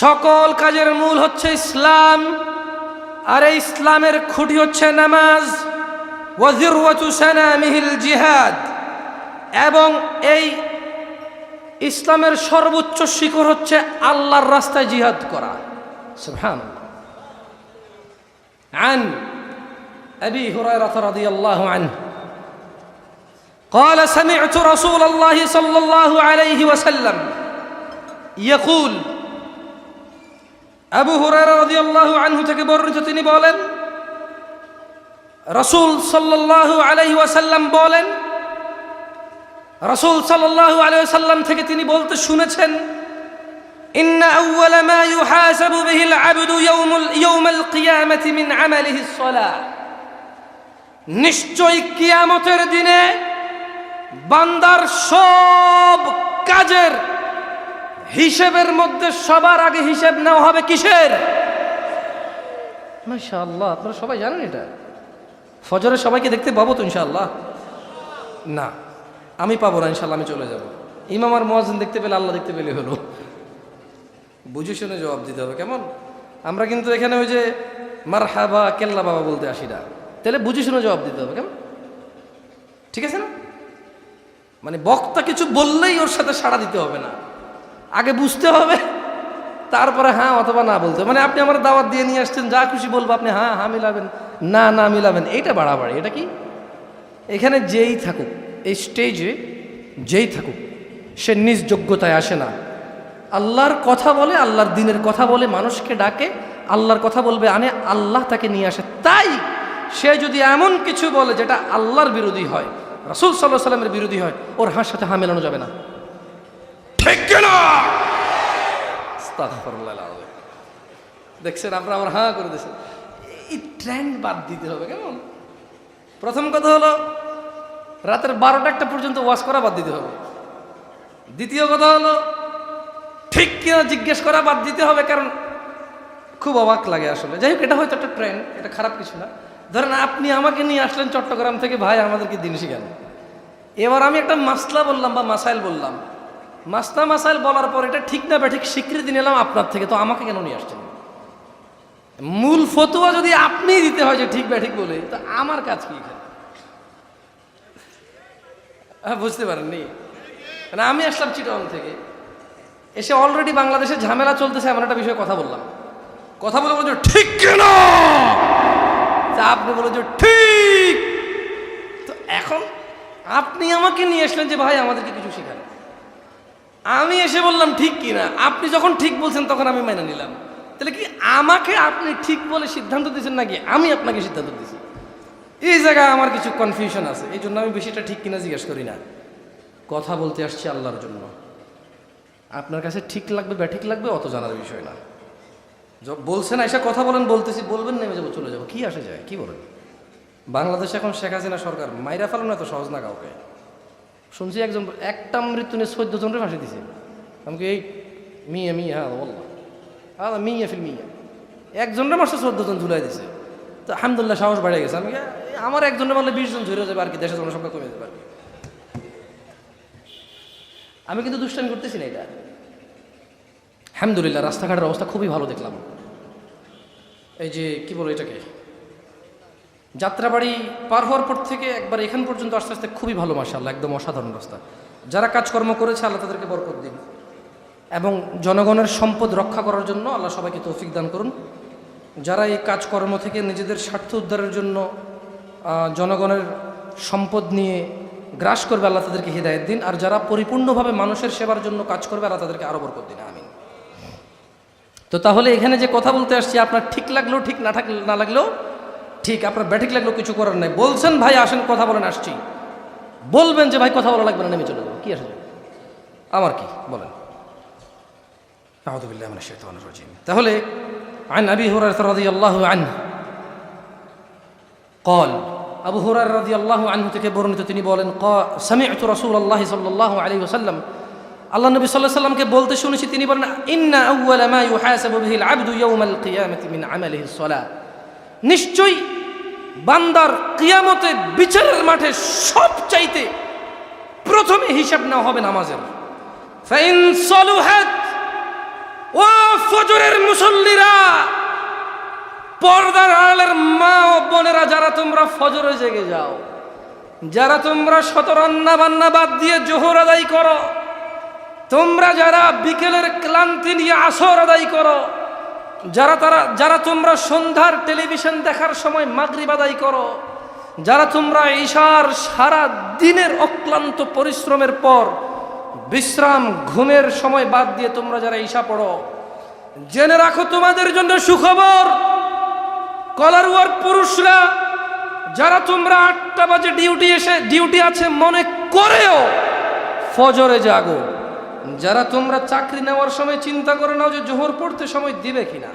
সকল কাজের মূল হচ্ছে ইসলাম, আর এই ইসলামের খুঁটি হচ্ছে নামাজ। ওয়া যিরওয়াতু সানামিহিল জিহাদ, এবং এই ইসলামের সর্বোচ্চ শিখর হচ্ছে আল্লাহর রাস্তায় জিহাদ করা। সুবহানাল্লাহ। আন أبي هريرة رضي الله عنه قال سمعت رسول الله صلى الله عليه وسلم يقول আবু হুরায়রা রাদিয়াল্লাহু আনহু থেকে বর্ণিত তিনি বলেন রাসূল সাল্লাল্লাহু আলাইহি ওয়াসাল্লাম বলেন রাসূল সাল্লাল্লাহু আলাইহি ওয়াসাল্লাম থেকে তিনি বলতে শুনেছেন ইন্না আউওয়ালা মা ইউহাসাবু বিহিল আবদু ইয়াউমাল কিয়ামাতি মিন আমালিহি সলাহ নিশ্চয় কিয়ামতের দিনে বান্দার সব কাজের হিসেবের মধ্যে সবার আগে হিসেব নেওয়া হবে কিসের? মাশাআল্লাহ, আপনারা সবাই জানেন এটা। ফজরে সবাইকে দেখতে পাবো তো ইনশাআল্লাহ? না, আমি পাবো না ইনশাআল্লাহ, আমি চলে যাব। ইমাম আর মুয়াজ্জিন দেখতে পেলে আল্লাহ দেখতে পেলে হলো। বুঝে শুনে জবাব দিতে হবে, কেমন? আমরা কিন্তু এখানে ওই যে মারহাবা কেল্লা বাবা বলতে আসি না, তাহলে বুঝে শুনে জবাব দিতে হবে, কেমন? ঠিক আছে না? মানে বক্তা কিছু বললেই ওর সাথে সাড়া দিতে হবে না, আগে বুঝতে হবে, তারপরে হ্যাঁ অথবা না বলতে। মানে আপনি আমার দাওয়াত দিয়ে নিয়ে আসছেন, যা খুশি বলবো, আপনি হ্যাঁ হ্যাঁ মিলাবেন, না না মিলাবেন, এইটা বাড়াবাড়ি। এটা কি? এখানে যেই থাকুক, এই স্টেজে যেই থাকুক, সে নিজ যোগ্যতায় আসে না। আল্লাহর কথা বলে, আল্লাহর দিনের কথা বলে, মানুষকে ডাকে, আল্লাহর কথা বলবে আনে, আল্লাহ তাকে নিয়ে আসে। তাই সে যদি এমন কিছু বলে যেটা আল্লাহর বিরোধী হয়, রাসূল সাল্লাল্লাহু আলাইহি ওয়াসাল্লামের বিরোধী হয়, ওর হার সাথে হা মেলানো যাবে না, ঠিক কিনা? আস্তাগফিরুল্লাহ আলাইহি। দেখছেন আপনারা আমার হা করে দিয়েছেন। এই ট্রেন্ড বাদ দিতে হবে, কেমন? প্রথম কথা হলো রাতের 12টা পর্যন্ত ওয়াজ করা বাদ দিতে হবে। দ্বিতীয় কথা হলো ঠিক কিনা জিজ্ঞেস করা বাদ দিতে হবে, কারণ খুব অবাক লাগে আসলে। যাই হোক, এটা হয়তো একটা ট্রেন্ড, এটা খারাপ কিছু না। ধরেন আপনি আমাকে নিয়ে আসলেন চট্টগ্রাম থেকে, ভাই আমাদেরকে দিন শিখান। এবার আমি একটা মাসলা বললাম বা মাসাইল বললাম, মাসলা মাসাইল বলার পর এটা ঠিক না ব্যাঠিক স্বীকৃতি নিলাম আপনার থেকে, তো আমাকে কেন নিয়ে আসছেন? মূল ফতোয়া যদি আপনি দিতে হয় যে ঠিক ব্যাঠিক বলে, তো আমার কাজ কি? বুঝতে পারেননি? মানে আমি আসলাম চিটাগং থেকে, এসে অলরেডি বাংলাদেশে ঝামেলা চলতেছে এমন একটা বিষয়ে কথা বললাম, কথা বলে বলছো ঠিক কেনা, আপনি বলে যে ঠিক। তো এখন আপনি আমাকে নিয়ে আসলেন যে ভাই আমাদেরকে কিছু শেখান, আমি এসে বললাম ঠিক কিনা, আপনি যখন ঠিক বলছেন তখন আমি মেনে নিলাম। তাহলে কি আমাকে আপনি ঠিক বলে সিদ্ধান্ত দিয়েছেন নাকি আমি আপনাকে সিদ্ধান্ত দিয়েছি? এই জায়গায় আমার কিছু কনফিউশন আছে, এই জন্য আমি বেশিটা ঠিক কিনা জিজ্ঞেস করি না। কথা বলতে আসছি আল্লাহর জন্য, আপনার কাছে ঠিক লাগবে ব্যাঠিক লাগবে অত জানার বিষয় না। বলছেন এসে কথা বলেন, বলতেছি, বলবেন নেমে যাবো, চলে যাবো, কি আসে যায়? কি বলেন? বাংলাদেশে এখন শেখ হাসিনা সরকার, মাইরা ফেলানো এত সহজ না কাউকে। শুনছি একজন একটা মৃত্যু নিয়ে 14 জনের ফাঁসি দিছে। আমাকে এই মিয়া মিয়া হ্যাঁ বললাম হ্যাঁ মিয়া ফিল মিয়া, একজনের মাসে 14 জন ঝুলাই দিছে। তো আলহামদুলিল্লাহ সাহস বেড়ে গেছে। আমি আমার একজনের বললে 20 জন ঝরে যাবে আর কি, দেশের জনসংখ্যা কমে যাবে আর কি। আমি কিন্তু দুষ্টামি করতেছি না এটা। আলহামদুলিল্লাহ রাস্তাঘাটের অবস্থা খুবই ভালো দেখলাম। এই যে কি বলো এটাকে, যাত্রাবাড়ি পার হওয়ার পর থেকে একবার এখান পর্যন্ত আস্তে আস্তে খুবই ভালো, মাশাআল্লাহ, একদম অসাধারণ রাস্তা। যারা কাজকর্ম করেছে আল্লাহ তাদেরকে বরকত দিন, এবং জনগণের সম্পদ রক্ষা করার জন্য আল্লাহ সবাইকে তৌফিক দান করুন। যারা এই কাজকর্ম থেকে নিজেদের স্বার্থ উদ্ধারের জন্য জনগণের সম্পদ নিয়ে গ্রাস করবে, আল্লাহ তাদেরকে হিদায়াত দিন। আর যারা পরিপূর্ণভাবে মানুষের সেবার জন্য কাজ করবে, আল্লাহ তাদেরকে আরও বরকত দিন, আমিন। তো তাহলে এখানে যে কথা বলতে আসছি, আপনার ঠিক লাগলেও ঠিক, না লাগলেও ঠিক, আপনার ব্যাঠিক লাগলেও কিছু করার নাই। বলছেন ভাই আসেন কথা বলেন, আসছি, বলবেন যে ভাই কথা বলা লাগবে না, নেমে চলে যাবো, কি আসে যায়? আমার কি বলেন? আউযু বিল্লাহি মিনাশ শাইতানির রাজীম। তাহলে আন আবি হুরায়রা রাদিয়াল্লাহু আনহু قال, আবু হুরায়রা রাদিয়াল্লাহু আনহু থেকে বর্ণিত তিনি বলেন, সামি'তু রাসূলুল্লাহ সাল্লাল্লাহু আলাইহি ওয়াসাল্লাম, আল্লাহ নবী সাল্লাল্লাহু আলাইহি ওয়াসাল্লামকে বলতে শুনেছি, তিনি বলেন, ইন্না আউওয়ালা মা ইউহাসাবু বিহিল আবদু ইয়াউমাল কিয়ামাতি মিন আমালিহিস সালাহ, নিশ্চয়ই বান্দার কিয়ামতে বিচারের মাঠে সবচাইতে প্রথমে হিসাব নেওয়া হবে নামাজের। ফাইন সালুহাত, ও ফজরের মুসল্লিরা, পর্দার আড়ালের মা ও বোনেরা, যারা তোমরা ফজরে জেগে যাও, যারা তোমরা শত রান্না বান্না বাদ দিয়ে জোহর আদায় করো, তোমরা যারা বিকেলের ক্লান্তি নিয়ে আসর আদায় করো, যারা তোমরা সন্ধ্যার টেলিভিশন দেখার সময় মাগরিব আদায় করো, যারা তোমরা ঈশার সারা দিনের অক্লান্ত পরিশ্রমের পর বিশ্রাম ঘুমের সময় বাদ দিয়ে তোমরা যারা ঈশা পড়ো, জেনে রাখো তোমাদের জন্য সুখবর। কলার ওয়ার্ক পুরুষরা যারা তোমরা 8টা বাজে ডিউটি আছে মনে করেও ফজরে জাগো, যারা তোমরা চাকরি নেওয়ার সময় চিন্তা করে নাও যে জোহর পড়তে সময় দিবে কিনা,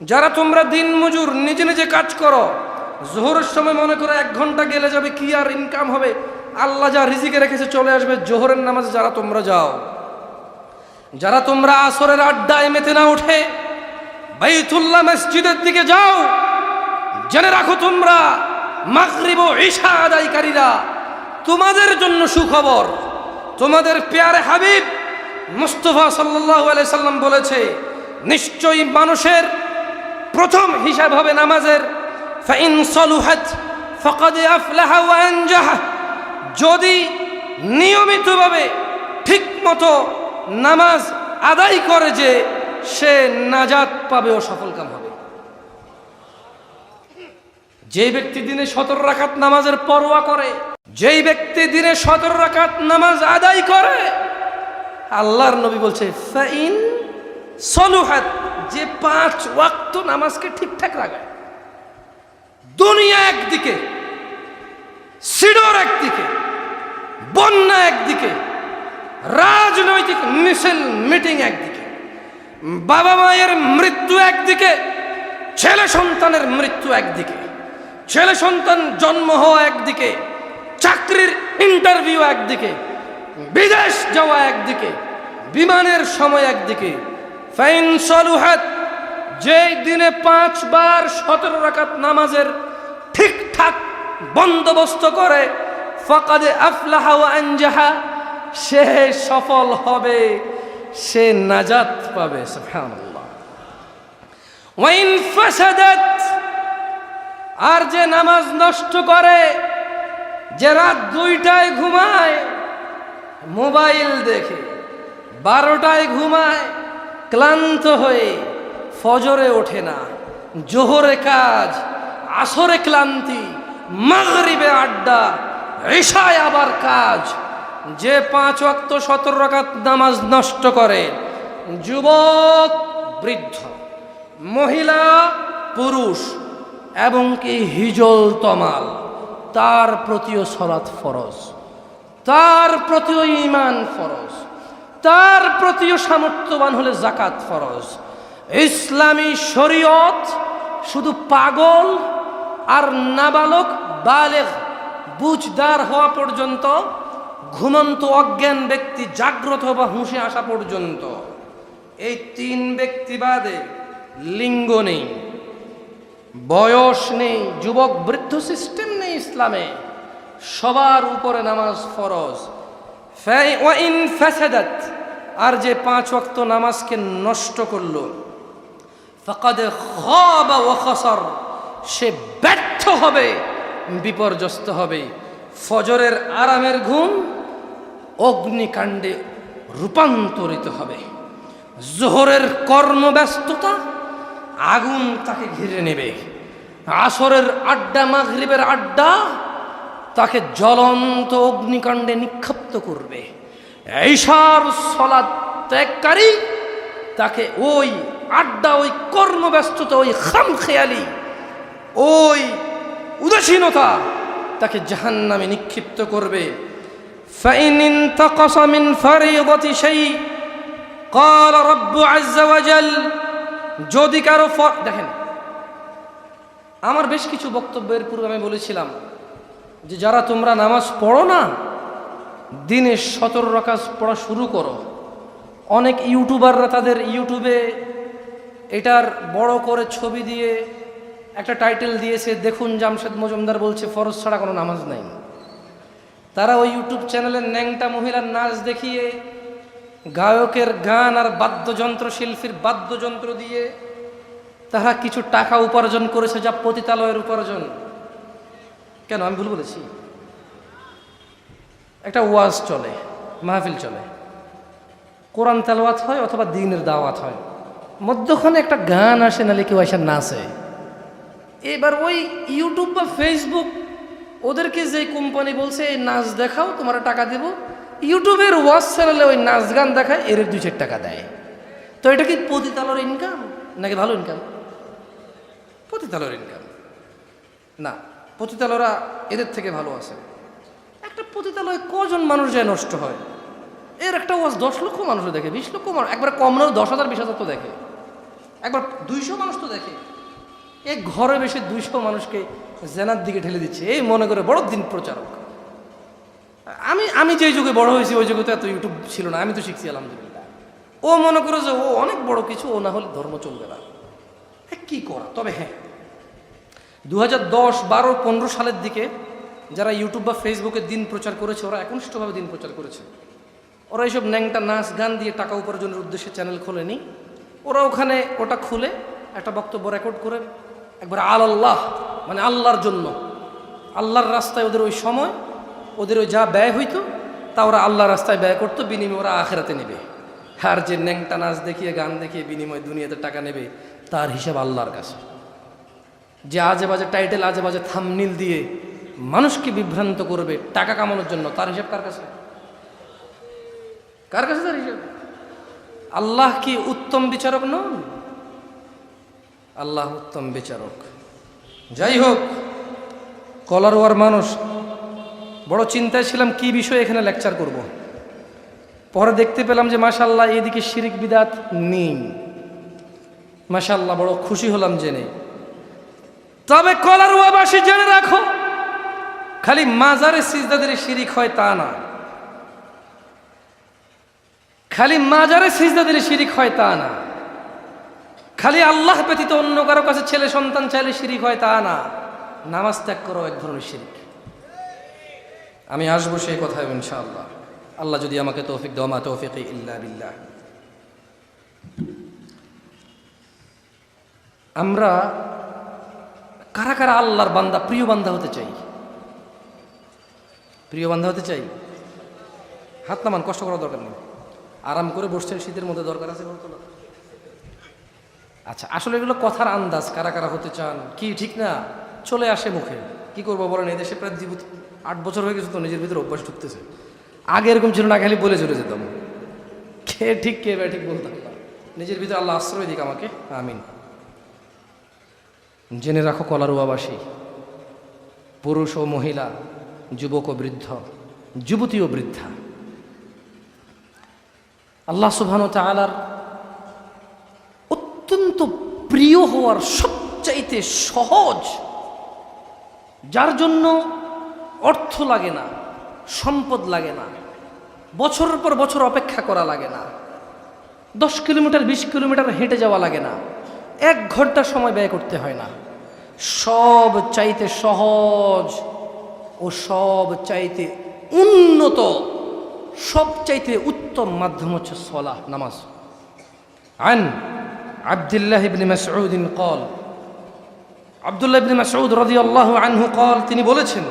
যারা তোমরা দিন মজুর নিজে নিজে কাজ করো, জোহরের সময় মনে করো 1 ঘন্টা গেলে যাবে, কি আর ইনকাম হবে, আল্লাহ যা রিজিকে রেখেছে চলে আসবে, জোহরের নামাজে যারা তোমরা যাও, যারা তোমরা আসরের আড্ডায় মেতে না উঠে বাইতুল্লাহ মসজিদের দিকে যাও, জেনে রাখো তোমরা মাগরিব ও ঈশা আদায়কারীরা, তোমাদের জন্য সুখবর। তোমাদের পেয়ারে হাবিব মুস্তাফা সাল্লাল্লাহু আলাইহি সাল্লাম বলেছে, নিশ্চয়ই মানুষের প্রথম হিসাব হবে নামাজের। ফাইন সলুহাত ফাকাদ আফলাহা ওয়া আনজাহ, যদি নিয়মিতভাবে ঠিকমতো নামাজ আদায় করে যে সে নাজাত পাবে ও সফলকাম হবে। যে ব্যক্তি দিনে 17 রাকাত নামাজের পরোয়া করে, যেই ব্যক্তি দিনে 17 রাকাত নামাজ আদায় করে, আল্লাহর নবী বলছে ফাইন সলুহাত, যে 5 ওয়াক্ত নামাজকে ঠিকঠাক রাখে, দুনিয়া একদিকে, সিডর একদিকে, বন্যা একদিকে, রাজনৈতিক মিছিল মিটিং একদিকে, বাবা মায়ের মৃত্যু একদিকে, ছেলে সন্তানের মৃত্যু একদিকে, ছেলে সন্তান জন্ম হওয়া একদিকে, চাকরির ইন্টারভিউ একদিকে, বিদেশ যাওয়া একদিকে, বিমানের সময় একদিকে। ফাইন সলুহাত, যেই দিনে 5 বার 17 রাকাত নামাজের ঠিকঠাক বন্দোবস্ত করে, ফাকাদ আফলাহা ওয়া আনজাহা, সে সফল হবে, সে নাজাত পাবে। সুবহানাল্লাহ। ওয়াইন ফাসাদাত, আর যে নামাজ নষ্ট করে, যে রাত 2টায় ঘুমায়, মোবাইল দেখে, 12টায় ঘুমায়, ক্লান্ত হয়ে ফজরে ওঠে না, জোহরে কাজ, আসরে ক্লান্তি, মাগরিবে আড্ডা, ঈশায় আবার কাজ, যে 5 ওয়াক্ত 17 রাকাত নামাজ নষ্ট করে, যুবক বৃদ্ধ, মহিলা পুরুষ, এবং কি হিজল তমাল, তার প্রতিও সালাত ফরজ, তার প্রতিও ঈমান ফরজ, তার প্রতিও সামর্থ্যবান হলে যাকাত ফরজ। ইসলামী শরীয়ত শুধু পাগল আর নাবালক বালেগ বুঝদার হওয়া পর্যন্ত, ঘুমন্ত অজ্ঞান ব্যক্তি জাগ্রত বা হুঁশে আসা পর্যন্ত, এই 3 ব্যক্তি বাদে লিঙ্গ নেই, বয়স নেই, যুবক বৃদ্ধ সিস্টেম নেই ইসলামে, সবার উপরে নামাজ ফরজ। ওয়াইন ফাসাদাত, আর যে 5 ওয়াক্ত নামাজকে নষ্ট করলো, ফাকাদ খাবা ওয়া খাসার, সে ব্যর্থ হবে, বিপর্যস্ত হবে। ফজরের আরামের ঘুম অগ্নিকাণ্ডে রূপান্তরিত হবে, জোহরের কর্মব্যস্ততা আগুন তাকে ঘিরে নেবে, আসরের আড্ডা, মাগরিবের আড্ডা তাকে জ্বলন্ত অগ্নিকাণ্ডে নিক্ষিপ্ত করবে, ঈশার সালাত ত্যাগকারী তাকে ওই আড্ডা, ওই কর্মব্যস্ততা, ওই খামখেয়ালি, ওই উদাসীনতা তাকে জাহান্নামে নিক্ষিপ্ত করবে। ফাইন ইনতাকাসা মিন ফারিদাতি শাই ক্বালা রাব্বু আযজা ওয়া জাল, যদি কারো দেখেন, আমার বেশ কিছু বক্তব্যের পূর্বে আমি বলেছিলাম যে যারা তোমরা নামাজ পড়ো না, দিনে 17 রাকাত পড়া শুরু করো। অনেক ইউটিউবাররা তাদের ইউটিউবে এটার বড় করে ছবি দিয়ে একটা টাইটেল দিয়েছে, দেখুন জামশেদ মজুমদার বলছে ফরজ ছাড়া কোনো নামাজ নাই। তারা ওই ইউটিউব চ্যানেলের ন্যাংটা মহিলার নাচ দেখিয়ে, গায়কের গান আর বাদ্যযন্ত্র শিল্পীর বাদ্যযন্ত্র দিয়ে তারা কিছু টাকা উপার্জন করেছে, যা পতিতালয়ের উপার্জন। কেন আমি ভুল বলেছি? একটা ওয়াজ চলে, মাহফিল চলে, কোরআন তেলাওয়াত হয় অথবা দ্বীনের দাওয়াত হয়, মধ্যখানে একটা গান আসে, নাহলে কেউ আসে নাচে। এবার ওই ইউটিউব বা ফেসবুক ওদেরকে যে কোম্পানি বলছে এই নাচ দেখাও, তোমার টাকা দেব, ইউটিউবের ওয়াচ চ্যানেলে ওই নাচ গান দেখায়, এর 2-4 টাকা দেয়। তো এটা কি পতিতালয়ের ইনকাম নাকি ভালো ইনকাম? পতিতালয়ের ইনকাম না, পতিতালয়রা এদের থেকে ভালো আছে। একটা পতিতালয়ে কজন মানুষ যায় নষ্ট হয়, এর একটা ওয়াজ 10 লক্ষ মানুষ দেখে, 20 লক্ষ মানুষ, একবার কম নয় 10,000 20,000 তো দেখে, একবার 200 মানুষ তো দেখে। এক ঘরে বেশি 200 মানুষকে জেনার দিকে ঠেলে দিচ্ছে, এই মনে করে বড় দিন প্রচারক। আমি যে যুগে বড় হয়েছি ওই যুগে তো এত ইউটিউব ছিল না, আমি তো শিখছি আলহামদুলিল্লাহ। ও মনে করে যে ও অনেক বড় কিছু, ও না হলে ধর্ম চলবে না। কি করা, তবে হ্যাঁ 2010, 12, 15 সালের দিকে যারা ইউটিউব বা ফেসবুকে দিন প্রচার করেছে, ওরা একনিষ্ঠভাবে দিন প্রচার করেছে। ওরা এইসব ন্যাংটা নাচ গান দিয়ে টাকা উপার্জনের উদ্দেশ্যে চ্যানেল খোলেনি। ওরা ওখানে ওটা খুলে একটা বক্তব্য রেকর্ড করে একবার আল্লাহ, মানে আল্লাহর জন্য, আল্লাহর রাস্তায় ওদের ওই সময়, ওদের ওই যা ব্যয় হইতো তা ওরা আল্লাহর রাস্তায় ব্যয় করতো, বিনিময়ে ওরা আখেরাতে নেবে। আর যে ন্যাংটা নাচ দেখিয়ে গান দেখিয়ে বিনিময়ে দুনিয়াতে টাকা নেবে, তার হিসাব আল্লাহর কাছে। যে আজে বাজে টাইটেল, আজে বাজে থাম্বনেইল দিয়ে মানুষকে বিভ্রান্ত করবে টাকা কামানোর জন্য, তার হিসাব কার কাছে? কার কাছে তার হিসাব? আল্লাহ কি উত্তম বিচারক নন? আল্লাহ উত্তম বিচারক। যাই হোক, কলারওয়ার মানুষ, বড় চিন্তায় ছিলাম কি বিষয়ে এখানে লেকচার করব। পরে দেখতে পেলাম যে মাশাআল্লাহ এদিকে শিরিক বিদাত নেই। মাশাআল্লাহ বড় খুশি হলাম জেনে। তবে কলারওয়াবাসী জেনে রাখো, খালি মাজারে সিজদা দিলে শিরিক হয় তা না, খালি মাজারে সিজদা দিলে শিরিক হয় তা না, খালি আল্লাহ ব্যতীত অন্য কারো কাছে ছেলে সন্তান চাইলে শিরিক হয় তা না, নামাজ ত্যাগ করো এক ধরনের শিরিক। আমি আসবো সেই কথায় ইনশাআল্লাহ, আল্লাহ যদি আমাকে তৌফিক দেয়, মা তৌফিক ইল্লা বিল্লাহ। আমরা কারা কারা আল্লাহর বান্দা, প্রিয় বান্দা হতে চাই? প্রিয় বান্দা হতে চাই? হাত নামান, কষ্ট করার দরকার নেই, আরাম করে বসছেন, শীতের মধ্যে দরকার আছে বলতো না। আচ্ছা, আসলে এগুলো কথার আন্দাজ, কারা কারা হতে চান কি ঠিক না চলে আসে মুখে। কি করবো বলেন, এই দেশে প্রায় 8 বছর হয়ে গেছে তো নিজের ভিতরে অভ্যাস ঢুকতেছে। আগে এরকম ছিল না, খালি বলে চলে যেতাম, কে ঠিক কে ভাই ঠিক বলতাম না। নিজের ভিতরে আল্লাহ আশ্রয় দিক আমাকে, আমিন। জেনে রাখো কলারওয়াবাসী, পুরুষ ও মহিলা, যুবক ও বৃদ্ধ, যুবতী ও বৃদ্ধা, আল্লাহ সুবহানাহু ওয়া তাআলার অত্যন্ত প্রিয় হওয়ার সবচাইতে সহজ, যার জন্য অর্থ লাগে না, সম্পদ লাগে না, বছরের পর বছর অপেক্ষা করা লাগে না, 10 কিলোমিটার 20 কিলোমিটার হেঁটে যাওয়া লাগে না, 1 ঘন্টা সময় ব্যয় করতে হয় না, সব চাইতে সহজ ও সব চাইতে উন্নত, সবচাইতে উত্তম মাধ্যম হচ্ছে সালাহ, নামাজ। আন আব্দুল্লাহ ইবনে মাসউদ قال, আব্দুল্লাহ ইবনে মাসউদ রাদিয়াল্লাহু আনহু قال, তিনি বলেছেন,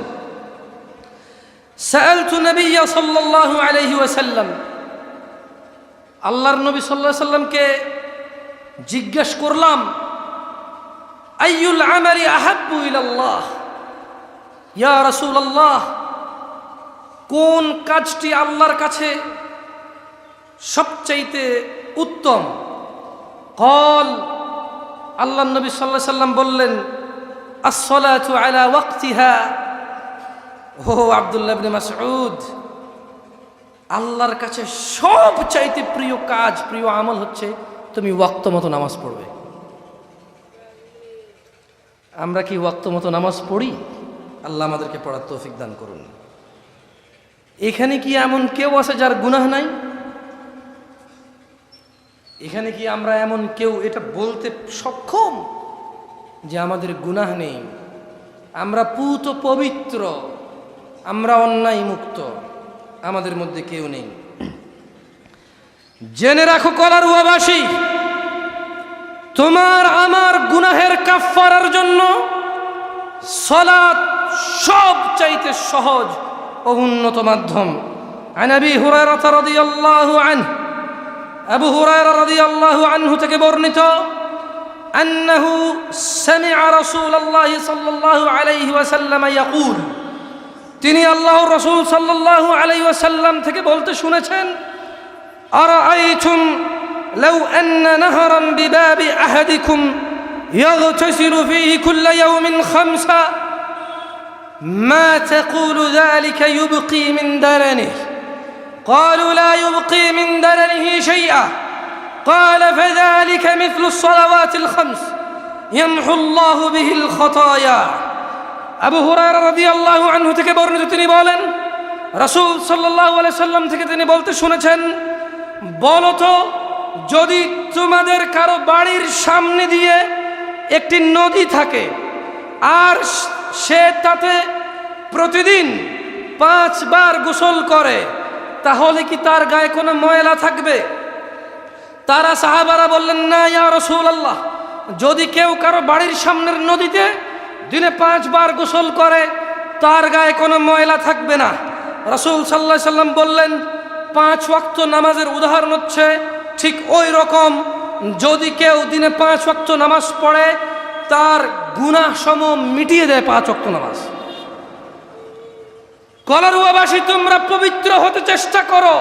সাআলতু নবিয়্য সাল্লাল্লাহু আলাইহি ওয়াসাল্লাম, আল্লাহর নবী সাল্লাল্লাহু আলাইহি ওয়াসাল্লামকে জিজ্ঞাসা করলাম, আইয়ুল আমালি আহাব্বু ইলাল্লাহ, ইয়া রাসূলুল্লাহ, কোন কাজটি আল্লাহর কাছে সবচাইতে উত্তম? قال, আল্লাহর নবী সাল্লাল্লাহু আলাইহি ওয়াসাল্লাম বললেন, আস-সালাতু আলা ওয়াক্তিহা। ও আব্দুল্লাহ ইবনে মাসউদ, আল্লাহর কাছে সবচাইতে প্রিয় কাজ, প্রিয় আমল হচ্ছে তুমি ওয়াক্ত মতো নামাজ পড়বে। আমরা কি ওয়াক্ত মতো নামাজ পড়ি? আল্লাহ আমাদেরকে পড়ার তৌফিক দান করুন। এখানে কি এমন কেউ আছে যার গুনাহ নাই? এখানে কি আমরা এমন কেউ এটা বলতে সক্ষম যে আমাদের গুনাহ নেই? আমরা পুত পবিত্র, আমরা অন্যায় মুক্ত, আমাদের মধ্যে কেউ নেই। জেনে রাখো কলারওয়াবাসী, তোমার আমার গুনাহের কাফফারার জন্য সালাত সবচাইতে সহজ ও উন্নত মাধ্যম। আন আবি হুরায়রা রাদিয়াল্লাহু আনহু আবু হুরায়রা রাদিয়াল্লাহু আনহু থেকে বর্ণিত আন্নাহু সামিআ রাসূলুল্লাহ সাল্লাল্লাহু আলাইহি ওয়াসাল্লাম ইয়াকুল, তিনি আল্লাহর রাসূল সাল্লাল্লাহু আলাইহি ওয়াসাল্লাম থেকে বলতে শুনেছেন, আরাআইতুম লাউ আন্না নাহরান বিবাবি আহাদিকুম ইয়াগতাসিলু ফীহি কুল্লা ইয়াওমিন খামসা মা তাকুলু যালিকা ইউবকি মিন দারানিহি قالوا لا يبقي من درنه شيئا قال فذلك مثل الصلوات الخمس يمحو الله به الخطايا। আবু হুরায়রা রাদিয়াল্লাহু আনহু থেকে বর্ণিত, তিনি বলেন রাসূল সাল্লাল্লাহু আলাইহি সাল্লাম থেকে তিনি বলতে শুনেছেন, বলো তো যদি তোমাদের কারো বাড়ির সামনে দিয়ে একটি নদী থাকে আর সে তাতে প্রতিদিন 5 বার গোসল করে, তাহলে কি তার গায়ে কোনো ময়লা থাকবে? তারা সাহাবারা বললেন, না ইয়া রাসূলুল্লাহ, যদি কেউ কারো বাড়ির সামনের নদীতে দিনে 5 বার গোসল করে তার গায়ে কোনো ময়লা থাকবে না। রাসূল সাল্লাল্লাহু আলাইহি সাল্লাম বললেন, 5 ওয়াক্ত নামাজের উদাহরণ হচ্ছে ঠিক ওই রকম, যদি কেউ দিনে 5 ওয়াক্ত নামাজ পড়ে তার গুনাহ সমূহ মিটিয়ে দেয় 5 ওয়াক্ত নামাজ। কলারুয়াবাসী, তোমরা পবিত্র হতে চেষ্টা করো।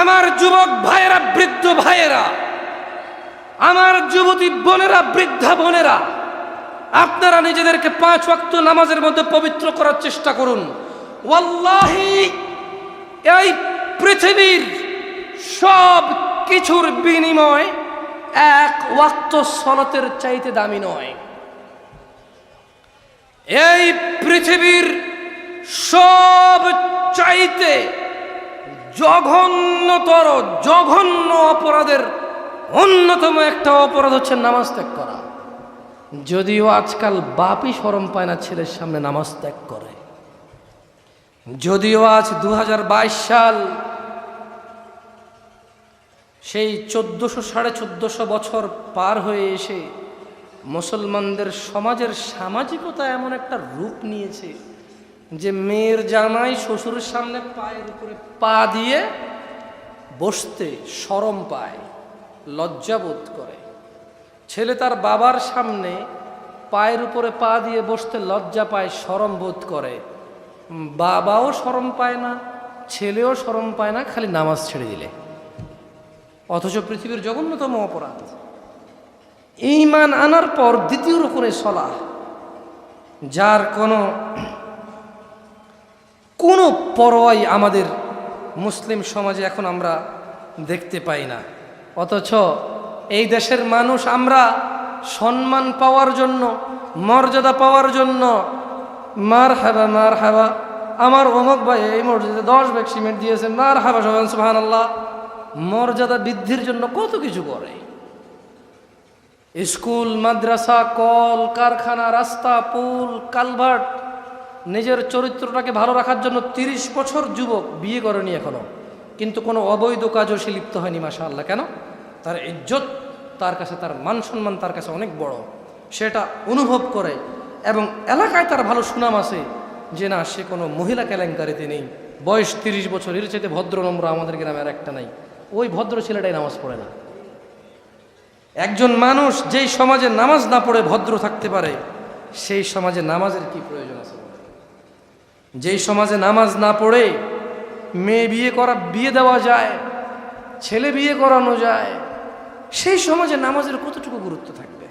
আমার যুবক ভাইয়েরা, বৃদ্ধ ভাইয়েরা, আমার যুবতী বোনেরা, বৃদ্ধা বোনেরা, আপনারা নিজেদেরকে 5 ওয়াক্ত নামাজের মধ্যে পবিত্র করার চেষ্টা করুন। ওয়াল্লাহি এই পৃথিবীর সব কিছুর বিনিময় 1 ওয়াক্ত সালাতের চাইতে দামি নয়। এই পৃথিবীর সব চাইতে জঘন্য অপরাধের অন্যতম একটা অপরাধ হচ্ছে নামাজ ত্যাগ করা। যদিও আজকাল বাপই শরম পায় না ছেলের সামনে নামাজ ত্যাগ করে। যদিও আজ 2022 সাল, সেই 1400-1450 বছর পার হয়ে এসে মুসলমানদের সমাজের সামাজিকতা এমন একটা রূপ নিয়েছে যে মেয়ের জামাই শ্বশুরের সামনে পায়ের উপরে পা দিয়ে বসতে শরম পায়, লজ্জাবোধ করে। ছেলে তার বাবার সামনে পায়ের উপরে পা দিয়ে বসতে লজ্জা পায়, শরম বোধ করে। বাবাও শরম পায় না, ছেলেও শরম পায় না, খালি নামাজ ছেড়ে দিলে। অথচ পৃথিবীর জঘন্যতম অপরাধ ঈমান আনার পর দ্বিতীয় রকমে সলাহ, যার কোনো পরোয়াই আমাদের মুসলিম সমাজে এখন আমরা দেখতে পাই না। অথচ এই দেশের মানুষ আমরা সম্মান পাওয়ার জন্য, মর্যাদা পাওয়ার জন্য মারহাবা মারহাবা, আমার অমুক ভাই এই মসজিদে 10 ব্যাগ সিমেন্ট দিয়েছে, মারহাবা সবাই সুবহানাল্লাহ, মর্যাদা বৃদ্ধির জন্য কত কিছু করে। স্কুল, মাদ্রাসা, কল কারখানা, রাস্তা, পুল, কালভার্ট, নিজের চরিত্রটাকে ভালো রাখার জন্য 30 বছর যুবক বিয়ে করেনি এখনো, কিন্তু কোনো অবৈধ কাজও সে লিপ্ত হয়নি। মাশাআল্লাহ। কেন? তার ইজ্জত তার কাছে, তার মান সম্মান তার কাছে অনেক বড়, সেটা অনুভব করে এবং এলাকায় তার ভালো সুনাম আছে যে না, সে কোনো মহিলা কেলেঙ্কারিতে নেই। বয়স 30 বছর, এর চাইতে ভদ্র নম্র আমাদের গ্রামে আর একটা নাই। ওই ভদ্র ছেলেটাই নামাজ পড়ে না। একজন মানুষ যেই সমাজে নামাজ না পড়ে ভদ্র থাকতে পারে, সেই সমাজে নামাজের কি প্রয়োজন আছে? যেই সমাজে নামাজ না পড়ে মেয়ে বিয়ে দেওয়া যায়, ছেলে বিয়ে করানো যায়, সেই সমাজে নামাজের কতটুকু গুরুত্ব থাকবে?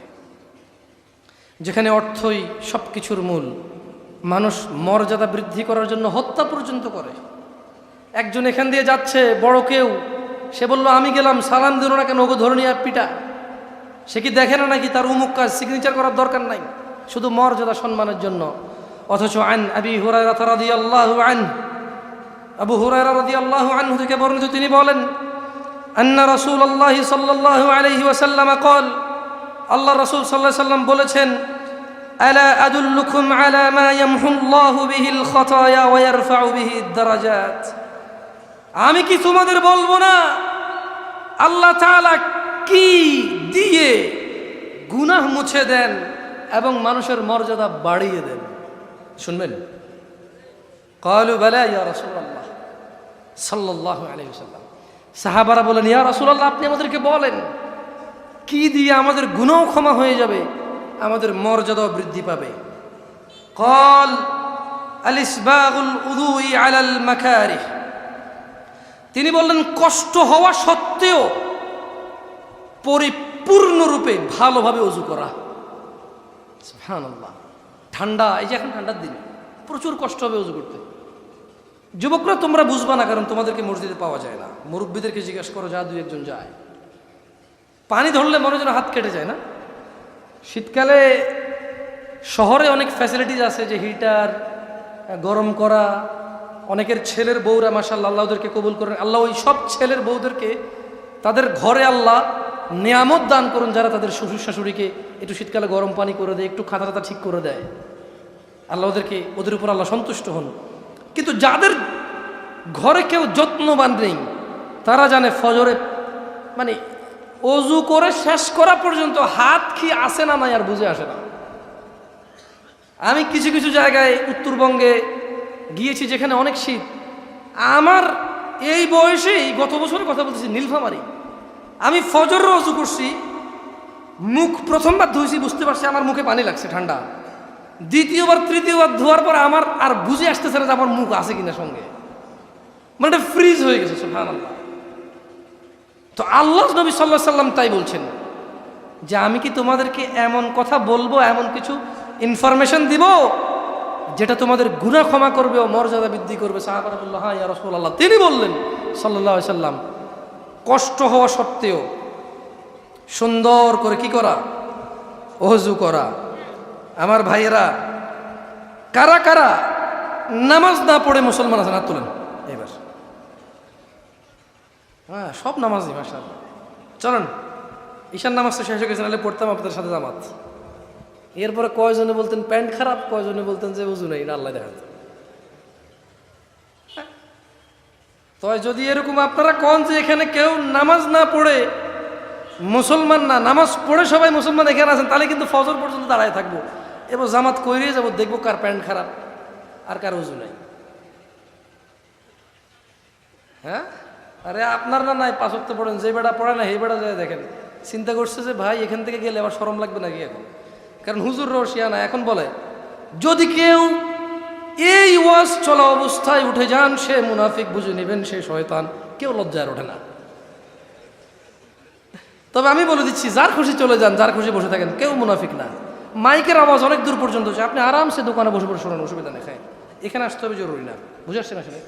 যেখানে অর্থই সব কিছুর মূল, মানুষ মর্যাদা বৃদ্ধি করার জন্য হত্যা পর্যন্ত করে। একজন এখান দিয়ে যাচ্ছে, বড় কেউ, সে বলল আমি গেলাম, সালাম দিল না কেন, ওকে ধরে নিয়ে পিটা। সে কি দেখে না নাকি তার উমুক কাজ সিগনেচার করার দরকার নাই, শুধু মর্যাদা সম্মানের জন্য? অথচ আন আবি হুরায়রা রাদিয়াল্লাহু আনহু, আবু হুরায়রা রাদিয়াল্লাহু আনহু থেকে বর্ণিত, তিনি বলেন, আন্না রাসূলুল্লাহ সাল্লাল্লাহু আলাইহি ওয়াসাল্লাম قال, আল্লাহ রাসূল সাল্লাল্লাহু আলাইহি ওয়াসাল্লাম বলেছেন, আলা আদুল্লুকুম আলা মা ইয়ামহুল্লাহু বিহিল খাতায়া ওয়া ইয়ারফাউ বিহি দারাজাত, আমি কি তোমাদের বলবো না আল্লাহ তাআলা কি দিয়ে গুনাহ মুছে দেন এবং মানুষের মর্যাদা বাড়িয়ে দেন? শুনবেন? ক্বালু বালা ইয়া রাসূলুল্লাহ সাল্লাল্লাহু আলাইহি ওয়াসাল্লাম, সাহাবারা বলেন, ইয়া রাসূলুল্লাহ, আপনি আমাদেরকে বলেন কি দিয়ে আমাদের গুনাহ ক্ষমা হয়ে যাবে, আমাদের মর্যাদাও বৃদ্ধি পাবে। قال الاسباغ الوضوء على المكاره, তিনি বললেন কষ্ট হওয়া সত্ত্বেও পরিপূর্ণরূপে ভালোভাবে ওযু করা। সুবহানাল্লাহ। ঠান্ডা, এই যে এখন ঠান্ডার দিন, প্রচুর কষ্ট হবে ওযু করতে। যুবকরা তোমরা বুঝবা না, কারণ তোমাদেরকে মসজিদে পাওয়া যায় না। মুরব্বীদেরকে জিজ্ঞাসা করো, যা দুই একজন যায়। পানি ধরলে মনে যেন হাত কেটে যায় না। শীতকালে শহরে অনেক ফ্যাসিলিটিস আছে, যে হিটার, গরম করা। অনেকের ছেলের বউরা মাশাআল্লাহ, আল্লাহ ওদেরকে কবুল করেন। আল্লাহ ওই সব ছেলের বউদেরকে তাদের ঘরে আল্লাহ নিয়ামত দান করুন, যারা তাদের শ্বশুর শাশুড়িকে একটু শীতকালে গরম পানি করে দেয়, একটু খাতা টাতা ঠিক করে দেয়। আল্লাহ ওদের উপর আল্লাহ সন্তুষ্ট হন। কিন্তু যাদের ঘরে কেউ যত্নবান নেই, তারা জানে ফজরে মানে ওযু করে শেষ করা পর্যন্ত হাত কি আসে না নাই আর বুঝে আসে না। আমি কিছু কিছু জায়গায় উত্তরবঙ্গে গিয়েছি যেখানে অনেক শীত। আমার এই বয়সেই, গত বছরের কথা বলতেছি, নীলফামারী, আমি ফজর ওযু করছি, মুখ প্রথমবার ধুইছি, বুঝতে পারছি আমার মুখে পানি লাগছে ঠান্ডা। দ্বিতীয়বার তৃতীয়বার ধোয়ার পর আমার আর বুঝে আসতেছে না যে আমার মুখ আছে কিনা সঙ্গে, মানে ফ্রিজ হয়ে গেছে। সুবহানাল্লাহ। তো আল্লাহ নবী সাল্লাল্লাহু আলাইহি সাল্লাম তাই বলছেন যে আমি কি তোমাদেরকে এমন কথা বলবো, এমন কিছু ইনফরমেশন দিব যেটা তোমাদের গুনাহ ক্ষমা করবে ও মর্যাদা বৃদ্ধি করবে। সাহাবারা বলল, হ্যাঁ ইয়া রাসূলুল্লাহ। তিনি বললেন সাল্লাল্লাহু আলাইহি সাল্লাম, কষ্ট হওয়া সত্ত্বেও সুন্দর করে কি করা? ওযু করা। আমার ভাইয়েরা, কারা কারা নামাজ না পড়ে মুসলমান আছেন? হাত তোলেন এবার। হ্যাঁ, সব নামাজই মাশাআল্লাহ। চলেন, ঈশান নামাজ তো শেষ হয়ে গেছে, নাহলে পড়তাম আপনাদের সাথে জামাত। এরপরে কয়জনে বলতেন প্যান্ট খারাপ, কয়জনে বলতেন যে ওযু নেই, না আল্লাহ দেখাত। তো যদি এরকম আপনারা কোন যে এখানে কেউ নামাজ না পড়ে মুসলমান না, নামাজ পড়ে সবাই মুসলমান এখানে আছেন, তাহলে কিন্তু ফজর পর্যন্ত দাঁড়ায় থাকবো, এবার জামাত কইরে যাবো, দেখবো কার প্যান্ট খারাপ আর কার ওযু নাই। হ্যাঁ, আরে আপনার না নাই 5 ওয়াক্ত পড়েন, যে বেড়া পড়ে না সেই বেড়া যায় দেখেন, চিন্তা করছে যে ভাই এখান থেকে গেলে আবার শরম লাগবে নাকি এখন, কারণ হুজুর রশিয়া না। এখন বলে যদি কেউ এই ওয়াজ চলা অবস্থায় উঠে যান, সে মুনাফিক, বুঝে নেবেন সে শয়তান। কেউ লজ্জায় ওঠে না। তবে আমি বলে দিচ্ছি, যার খুশি চলে যান, যার খুশি বসে থাকেন, কেউ মুনাফিক না। মাইকের আওয়াজ অনেক দূর পর্যন্ত হচ্ছে, আপনি আরামসে দোকানে বসে বসে শোনেন, অসুবিধা নেই। এখানে আসতে হবে জরুরি না, বুঝে আসছেন? আসলে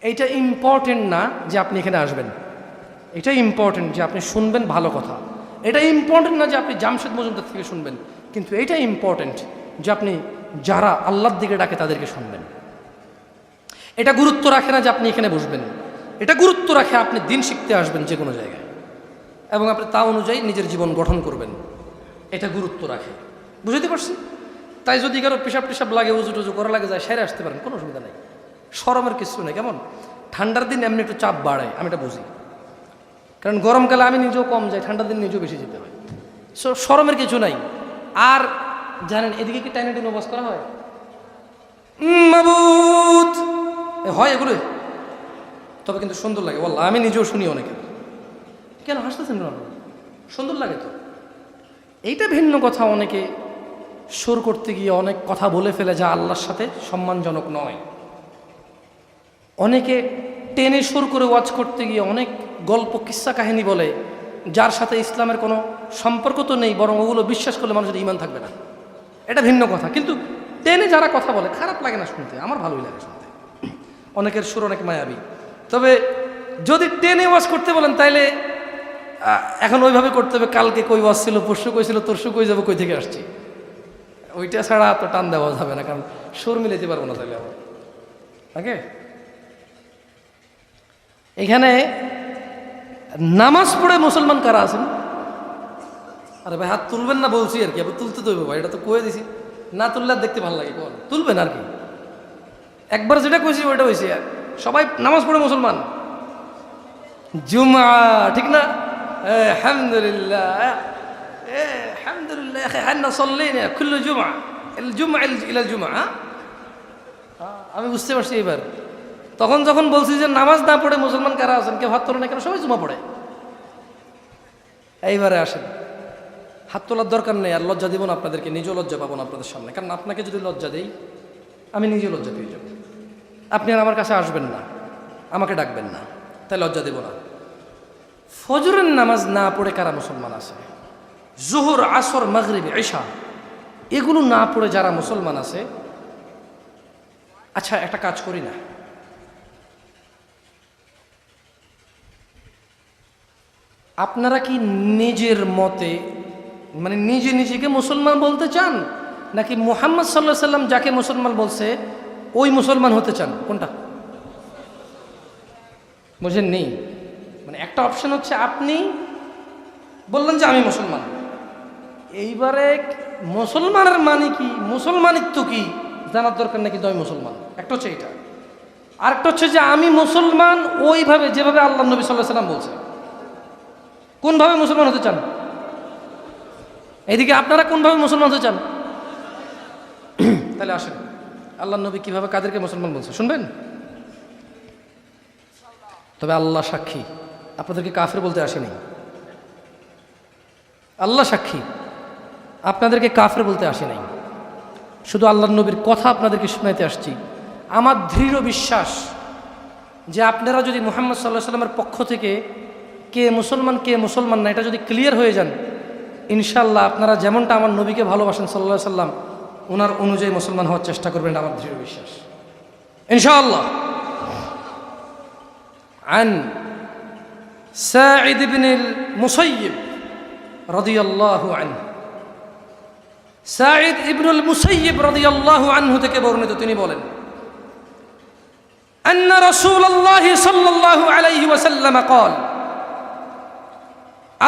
এইটা ইম্পর্টেন্ট না যে আপনি এখানে আসবেন, এটা ইম্পর্টেন্ট যে আপনি শুনবেন ভালো কথা। এটা ইম্পর্টেন্ট না যে আপনি জামশেদ মজুমদার থেকে শুনবেন, কিন্তু এটা ইম্পর্টেন্ট যে আপনি যারা আল্লাহর দিকে ডাকে তাদেরকে শুনবেন। এটা গুরুত্ব রাখে না যে আপনি এখানে বসবেন, এটা গুরুত্ব রাখে আপনি দিন শিখতে আসবেন যে কোনো জায়গায়, এবং আপনি তা অনুযায়ী নিজের জীবন গঠন করবেন, এটা গুরুত্ব রাখে। বুঝতে পারছি? তাই যদি কারো পেশাব টেশাব লাগে, উজু টুজু করা লাগে, যায় সেরে আসতে পারেন, কোনো অসুবিধা নেই। শরমের কিছু নেই। কেমন ঠান্ডার দিন এমনি একটু চাপ বাড়ায়, আমি এটা বুঝি, কারণ গরমকালে আমি নিজেও কম যাই, ঠান্ডার দিন নিজেও বেশি যেতে হয়। শরমের কিছু নাই। আর জানেন এদিকে কি টাইনে টেনে বস করা হয়? মাবুদ হয় এগুলো, তবে কিন্তু সুন্দর লাগে। বললাম আমি নিজেও শুনি অনেকে। কেন হাসতেছেন? সুন্দর লাগে তো। এইটা ভিন্ন কথা। অনেকে সুর করতে গিয়ে অনেক কথা বলে ফেলে যা আল্লাহর সাথে সম্মানজনক নয়। অনেকে টেনে সুর করে ওয়াজ করতে গিয়ে অনেক গল্প কিস্সা কাহিনী বলে, যার সাথে ইসলামের কোনো সম্পর্ক তো নেই, বরং ওগুলো বিশ্বাস করলে মানুষের ঈমান থাকবে না। এটা ভিন্ন কথা। কিন্তু টেনে যারা কথা বলে, খারাপ লাগে না শুনতে, আমার ভালোই লাগে শুনতে। অনেকের সুর অনেক মায়াবী। তবে যদি টেনে ওয়াজ করতে বলেন, তাইলে এখন ওইভাবে করতে হবে। কালকে কই ওয়াজ ছিল, পরশু কই ছিল, তরশু কই যাবো, কই থেকে আসছি, ওইটা ছাড়া তো টান দেওয়া যাবে না, কারণ সুর মিলাইতে পারবো না তাহলে আবার। ওকে, এখানে নামাজ পড়ে মুসলমান কারা আছেন? আরে ভাই হাত তুলবেন না বলছি আর কি, আবার তুলতে তো ভাই, এটা তো কয়ে দিছি। না তুললে দেখতে ভালো লাগে, কোন তুলবেন আর কি। একবার যেটা কইছি ওইটা হয়েছে। সবাই নামাজ পড়ে মুসলমান। জুমা, ঠিক না? আলহামদুলিল্লাহ, আলহামদুলিল্লাহ, হান্না সাল্লাইনা কুল্লু জুমা, ইল জুমা ইলা জুমা। আমি বুঝতে পারছি এবার। তখন যখন বলছি যে নামাজ না পড়ে মুসলমান কারা আছেন, কেউ হাত তোলে না কেন, সবাই জুমা পড়ে। এইবারে আসেন, হাত তোলার দরকার নেই, আর লজ্জা দিব না আপনাদেরকে, নিজেও লজ্জা পাবো না আপনাদের সামনে। কারণ আপনাকে যদি লজ্জা দেই আমি নিজে লজ্জা পেয়ে যাব। আপনি আর আমার কাছে আসবেন না, আমাকে ডাকবেন না, তাই লজ্জা দেব না। ফজরের নামাজ না পড়ে কারা মুসলমান আছে? জোহর, আসর, মাগরিব, ইশা এগুলো না পড়ে যারা মুসলমান আছে, আচ্ছা একটা কাজ করি না, আপনারা কি নিজের মতে মানে নিজে নিজেকে মুসলমান বলতে চান, নাকি মুহাম্মদ সাল্লাল্লাহু আলাইহি সাল্লাম যাকে মুসলমান বলছে ওই মুসলমান হতে চান? কোনটা বুঝেন? নেই মানে একটা অপশন হচ্ছে আপনি বললেন যে আমি মুসলমান, এইবারে মুসলমানের মানে কি, মুসলমানিত্ব কি জানার দরকার নাকি আমি মুসলমান। একটা হচ্ছে এইটা, আরেকটা হচ্ছে যে আমি মুসলমান ওইভাবে যেভাবে আল্লাহ নবী সাল্লাল্লাহু আলাইহি সাল্লাম বলছে। কোনভাবে মুসলমান হতে চান? এইদিকে আপনারা কোনভাবে মুসলমান হতে চান? তাহলে আসেন, আল্লাহ নবী কিভাবে কাদেরকে মুসলমান বলছে শুনবেন? তবে আল্লাহ সাক্ষী, আপনাদেরকে কাফের বলতে আসেনি। আল্লাহ সাক্ষী, আপনাদেরকে কাফের বলতে আসে নাই, শুধু আল্লাহ নবীর কথা আপনাদেরকে শোনাইতে আসছি। আমার দৃঢ় বিশ্বাস যে আপনারা যদি মুহাম্মদ সাল্লাল্লাহু আলাইহি সাল্লামের পক্ষ থেকে কে মুসলমান না এটা যদি ক্লিয়ার হয়ে যান, ইনশাআল্লাহ আপনারা যেমনটা আমার নবীকে ভালোবাসেন সাল্লাল্লাহু আলাইহি সাল্লাম, ওনার অনুযায়ী মুসলমান হওয়ার চেষ্টা করবেন, আমার দৃঢ় বিশ্বাস ইনশাআল্লাহ। عن سعيد بن المسيب رضي الله عنه, সাঈদ ইবনুল মুসাইয়িব রাদিয়াল্লাহু আনহু থেকে বর্ণিত, তিনি বলেন আন্না রাসূলুল্লাহ সাল্লাল্লাহু আলাইহি ওয়াসাল্লাম قال,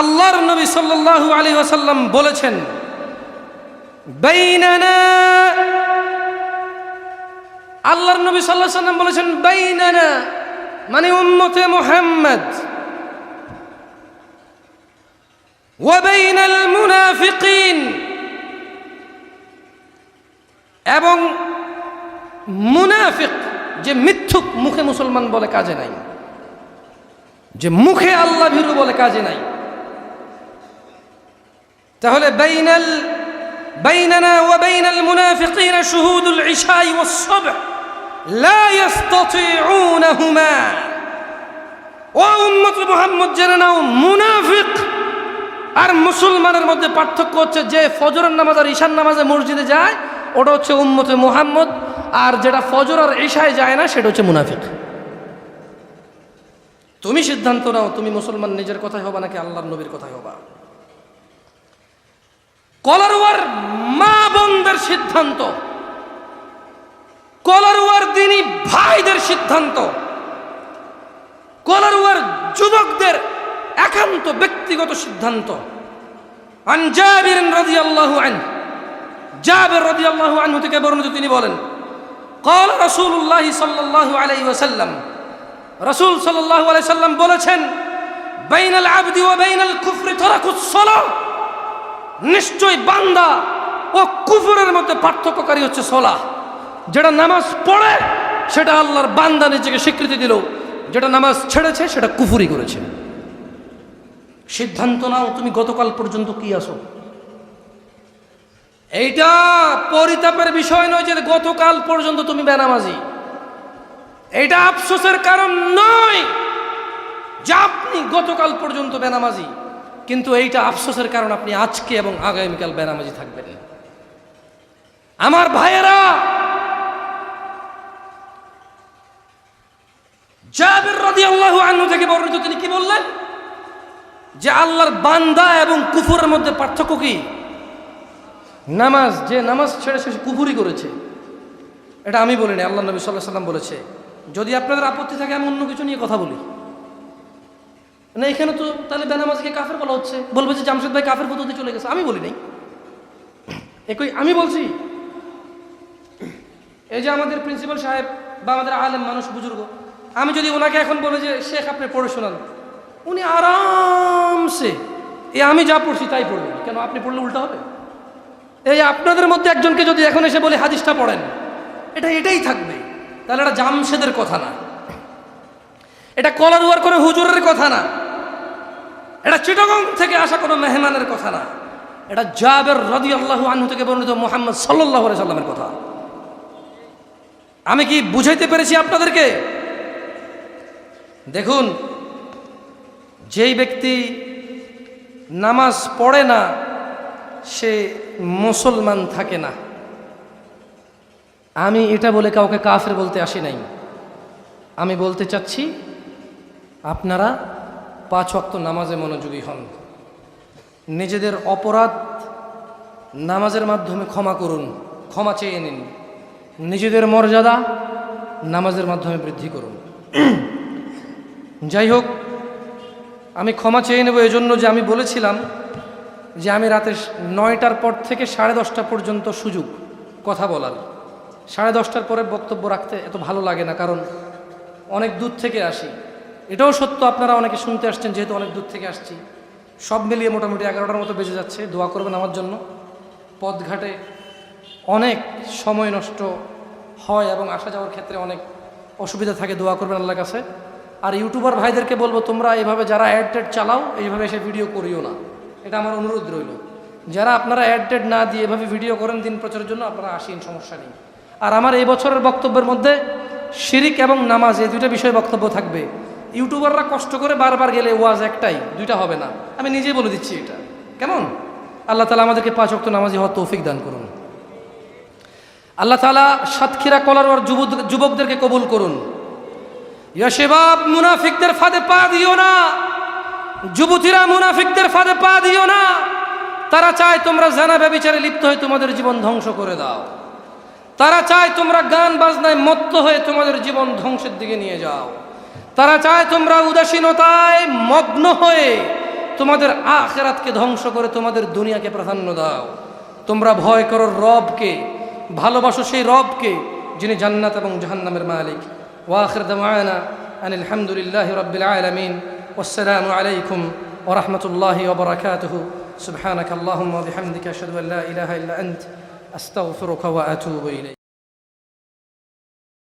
আল্লাহর নবী সাল্লাল্লাহু আলাইহি ওয়াসাল্লাম বলেছেন, বাইনানা, আল্লাহর নবী সাল্লাল্লাহু আলাইহি ওয়াসাল্লাম বলেছেন বাইনানা মানে উম্মতে মুহাম্মদ, ওয়া বাইনাল মুনাফিকিন, এবং মুনাফিক যে মিথ্যুক, মুখে মুসলমান বলে কাজে নাই, যে মুখে আল্লাহ ভীরু বলে কাজে নাই, তাহলে বাইনানা ওয়া বাইনাল মুনাফিকিন শুহুদুল ইশাই ওয়াস সুবহ লা ইস্তাতিউনাহুমা। ও উম্মত মুহাম্মদ জেনে নাও, মুনাফিক আর মুসলমানের মধ্যে পার্থক্য হচ্ছে যে ফজরের নামাজ আর ঈশার নামাজে মসজিদে যায় ওটা হচ্ছে উম্মতে মুহাম্মদ, আর যেটা ফজর আর ঈশায় যায় না সেটা হচ্ছে মুনাফিক। তুমি সিদ্ধান্ত নাও, তুমি মুসলমান নিজের কথাই হবা নাকি আল্লাহর নবীর কথাই হবা। কলারওয়ার মা বোনদের সিদ্ধান্ত, কলারওয়ার দিনী ভাইদের সিদ্ধান্ত, কলারওয়ার যুবকদের একান্ত ব্যক্তিগত সিদ্ধান্ত। আন জাবির রাদিয়াল্লাহু আনহু, জাবির রাদিয়াল্লাহু আনহু থেকে বর্ণিত, তিনি বলেন قال রাসূলুল্লাহ সাল্লাল্লাহু আলাইহি ওয়াসাল্লাম, রাসূল সাল্লাল্লাহু আলাইহি ওয়াসাল্লাম বলেছেন, বাইনাল আবদি ওয়া বাইনাল কুফরি তারাকুস সালাহ, নিশ্চয় বান্দা ও কুফরের মধ্যে পার্থক্যকারী হচ্ছে সালাহ। যেটা নামাজ পড়ে সেটা আল্লাহর বান্দা নিজেকে স্বীকৃতি দিল, যেটা নামাজ ছেড়েছে সেটা কুফরি করেছে। সিদ্ধান্ত নাও তুমি গতকাল পর্যন্ত কি আছো। এইটা পরিতাপের বিষয় নয় যে গতকাল পর্যন্ত তুমি বেনামাজি, এইটা আফসোসের কারণ নয় যে আপনি গতকাল পর্যন্ত বেনামাজি, কিন্তু এইটা আফসোসের কারণ আপনি আজকে এবং আগামীকাল বেনামাজি থাকবেন। আমার ভাইয়েরা, জাবির রাদিয়াল্লাহু আনহু থেকে বর্ণিত, তিনি কি বললেন যে আল্লাহর বান্দা এবং কুফরের মধ্যে পার্থক্য কি? নামাজ, যে নামাজ ছেড়ে সে কুফরি করেছে। এটা আমি বলিনি, আল্লাহ নবী সাল্লাল্লাহু আলাইহি ওয়াসাল্লাম বলেছে। যদি আপনাদের আপত্তি থাকে আমি অন্য কিছু নিয়ে কথা বলি না, এখানে তো তাহলে বেনামাজিকে কাফের বলা হচ্ছে, বলবে যে জামশেদ ভাই কাফের পদ্ধতি চলে গেছে। আমি বলি নাই, একই আমি বলছি। এই যে আমাদের প্রিন্সিপাল সাহেব বা আমাদের আলেম মানুষ, বুজুর্গ, আমি যদি ওনাকে এখন বলি যে শেখ আপনি পড়ে শোনান, উনি আরামসে আমি যা পড়ছি তাই পড়বেন। কেন? আপনি পড়লে উল্টা হবে। এই আপনাদের মধ্যে একজনকে যদি এখন এসে বলি হাদিসটা পড়েন, এটাই থাকবে, তাহলে এটা জামশেদের কথা না, এটা কলারুয়ার কোনো হুজুরের কথা না, এটা চিটাগং থেকে আসা কোনো মেহমানের কথা না, এটা জাবের রাদিয়াল্লাহু আনহু থেকে বর্ণিত মুহাম্মদ সাল্লাল্লাহু আলাইহি সাল্লামের কথা। আমি কি বুঝাইতে পেরেছি আপনাদেরকে? দেখুন, যেই ব্যক্তি নামাজ পড়ে না সে মুসলমান থাকে না। আমি এটা বলে কাউকে কাফের বলতে আসি নাই। আমি বলতে চাচ্ছি আপনারা 5 ওয়াক্ত নামাজে মনোযোগী হন। নিজেদের অপরাধ নামাজের মাধ্যমে ক্ষমা করুন, ক্ষমা চেয়ে নিন। নিজেদের মর্যাদা নামাজের মাধ্যমে বৃদ্ধি করুন। যাই হোক, আমি ক্ষমা চেয়ে নেব এজন্য যে আমি বলেছিলাম যে আমি রাতে 9টার পর থেকে 10:30 পর্যন্ত সুযোগ কথা বলার। 10:30টার পরে বক্তব্য রাখতে এত ভালো লাগে না, কারণ অনেক দূর থেকে আসি। এটাও সত্য, আপনারা অনেকে শুনতে আসছেন, যেহেতু অনেক দূর থেকে আসছি। সব মিলিয়ে মোটামুটি 11টার মতো বেজে যাচ্ছে। দোয়া করবেন আমার জন্য। পথঘাটে অনেক সময় নষ্ট হয় এবং আসা যাওয়ার ক্ষেত্রে অনেক অসুবিধা থাকে। দোয়া করবেন আল্লাহর কাছে। আর ইউটিউবার ভাইদেরকে বলবো, তোমরা এইভাবে যারা অ্যাড টেড চালাও এইভাবে এসে ভিডিও করিও না, এটা আমার অনুরোধ রইল। যারা আপনারা অ্যাড টেড না দিয়ে এভাবে ভিডিও করেন দিন প্রচারের জন্য, আপনারা আসেন, সমস্যা নেই। আর আমার এই বছরের বক্তব্যের মধ্যে শিরিক এবং নামাজ এই দুইটা বিষয়ে বক্তব্য থাকবে। ইউটিউবাররা কষ্ট করে বারবার গেলে ওয়াজ একটাই, দুইটা হবে না। আমি নিজেই বলে দিচ্ছি এটা। কেমন? আল্লাহ তাআলা আমাদেরকে 5 ওয়াক্ত নামাজি হওয়ার তৌফিক দান করুন। আল্লাহ তাআলা সাতক্ষীরা কলারওয়ার যুবকদেরকে কবুল করুন। ইয়া শাবাব, মুনাফিকদের ফাঁদে পা দিও না। যুবতীরা মুনাফিকদের ফাঁদে পা দিও না। তারা চায় তোমরা জানা ব্যভিচারে লিপ্ত হয়ে তোমাদের জীবন ধ্বংস করে দাও। তারা চায় তোমরা গান বাজনায় মত্ত হয়ে তোমাদের জীবন ধ্বংসের দিকে নিয়ে যাও। তারা চায় তোমরা উদাসীনতায় মগ্ন হয়ে তোমাদের আখিরাতকে ধ্বংস করে তোমাদের দুনিয়াকে প্রাধান্য দাও। তোমরা ভয় করো রবকে, ভালোবাসো সেই রবকে যিনি জান্নাত এবং জাহান্নামের মালিক। ওয়া আখির দাওয়ানা আনিল হামদুলিল্লাহি রাব্বিল আলামিন। ওয়াসসালামু আলাইকুম ওয়া রাহমাতুল্লাহি ওয়া বারাকাতুহু। সুবহানাকাল্লাহুম্মা ওয়া বিহামদিকা আশহাদু আল্লা ইলাহা ইল্লা আনতা আস্তাগফিরুকা ওয়া আতুবু ইলাইক।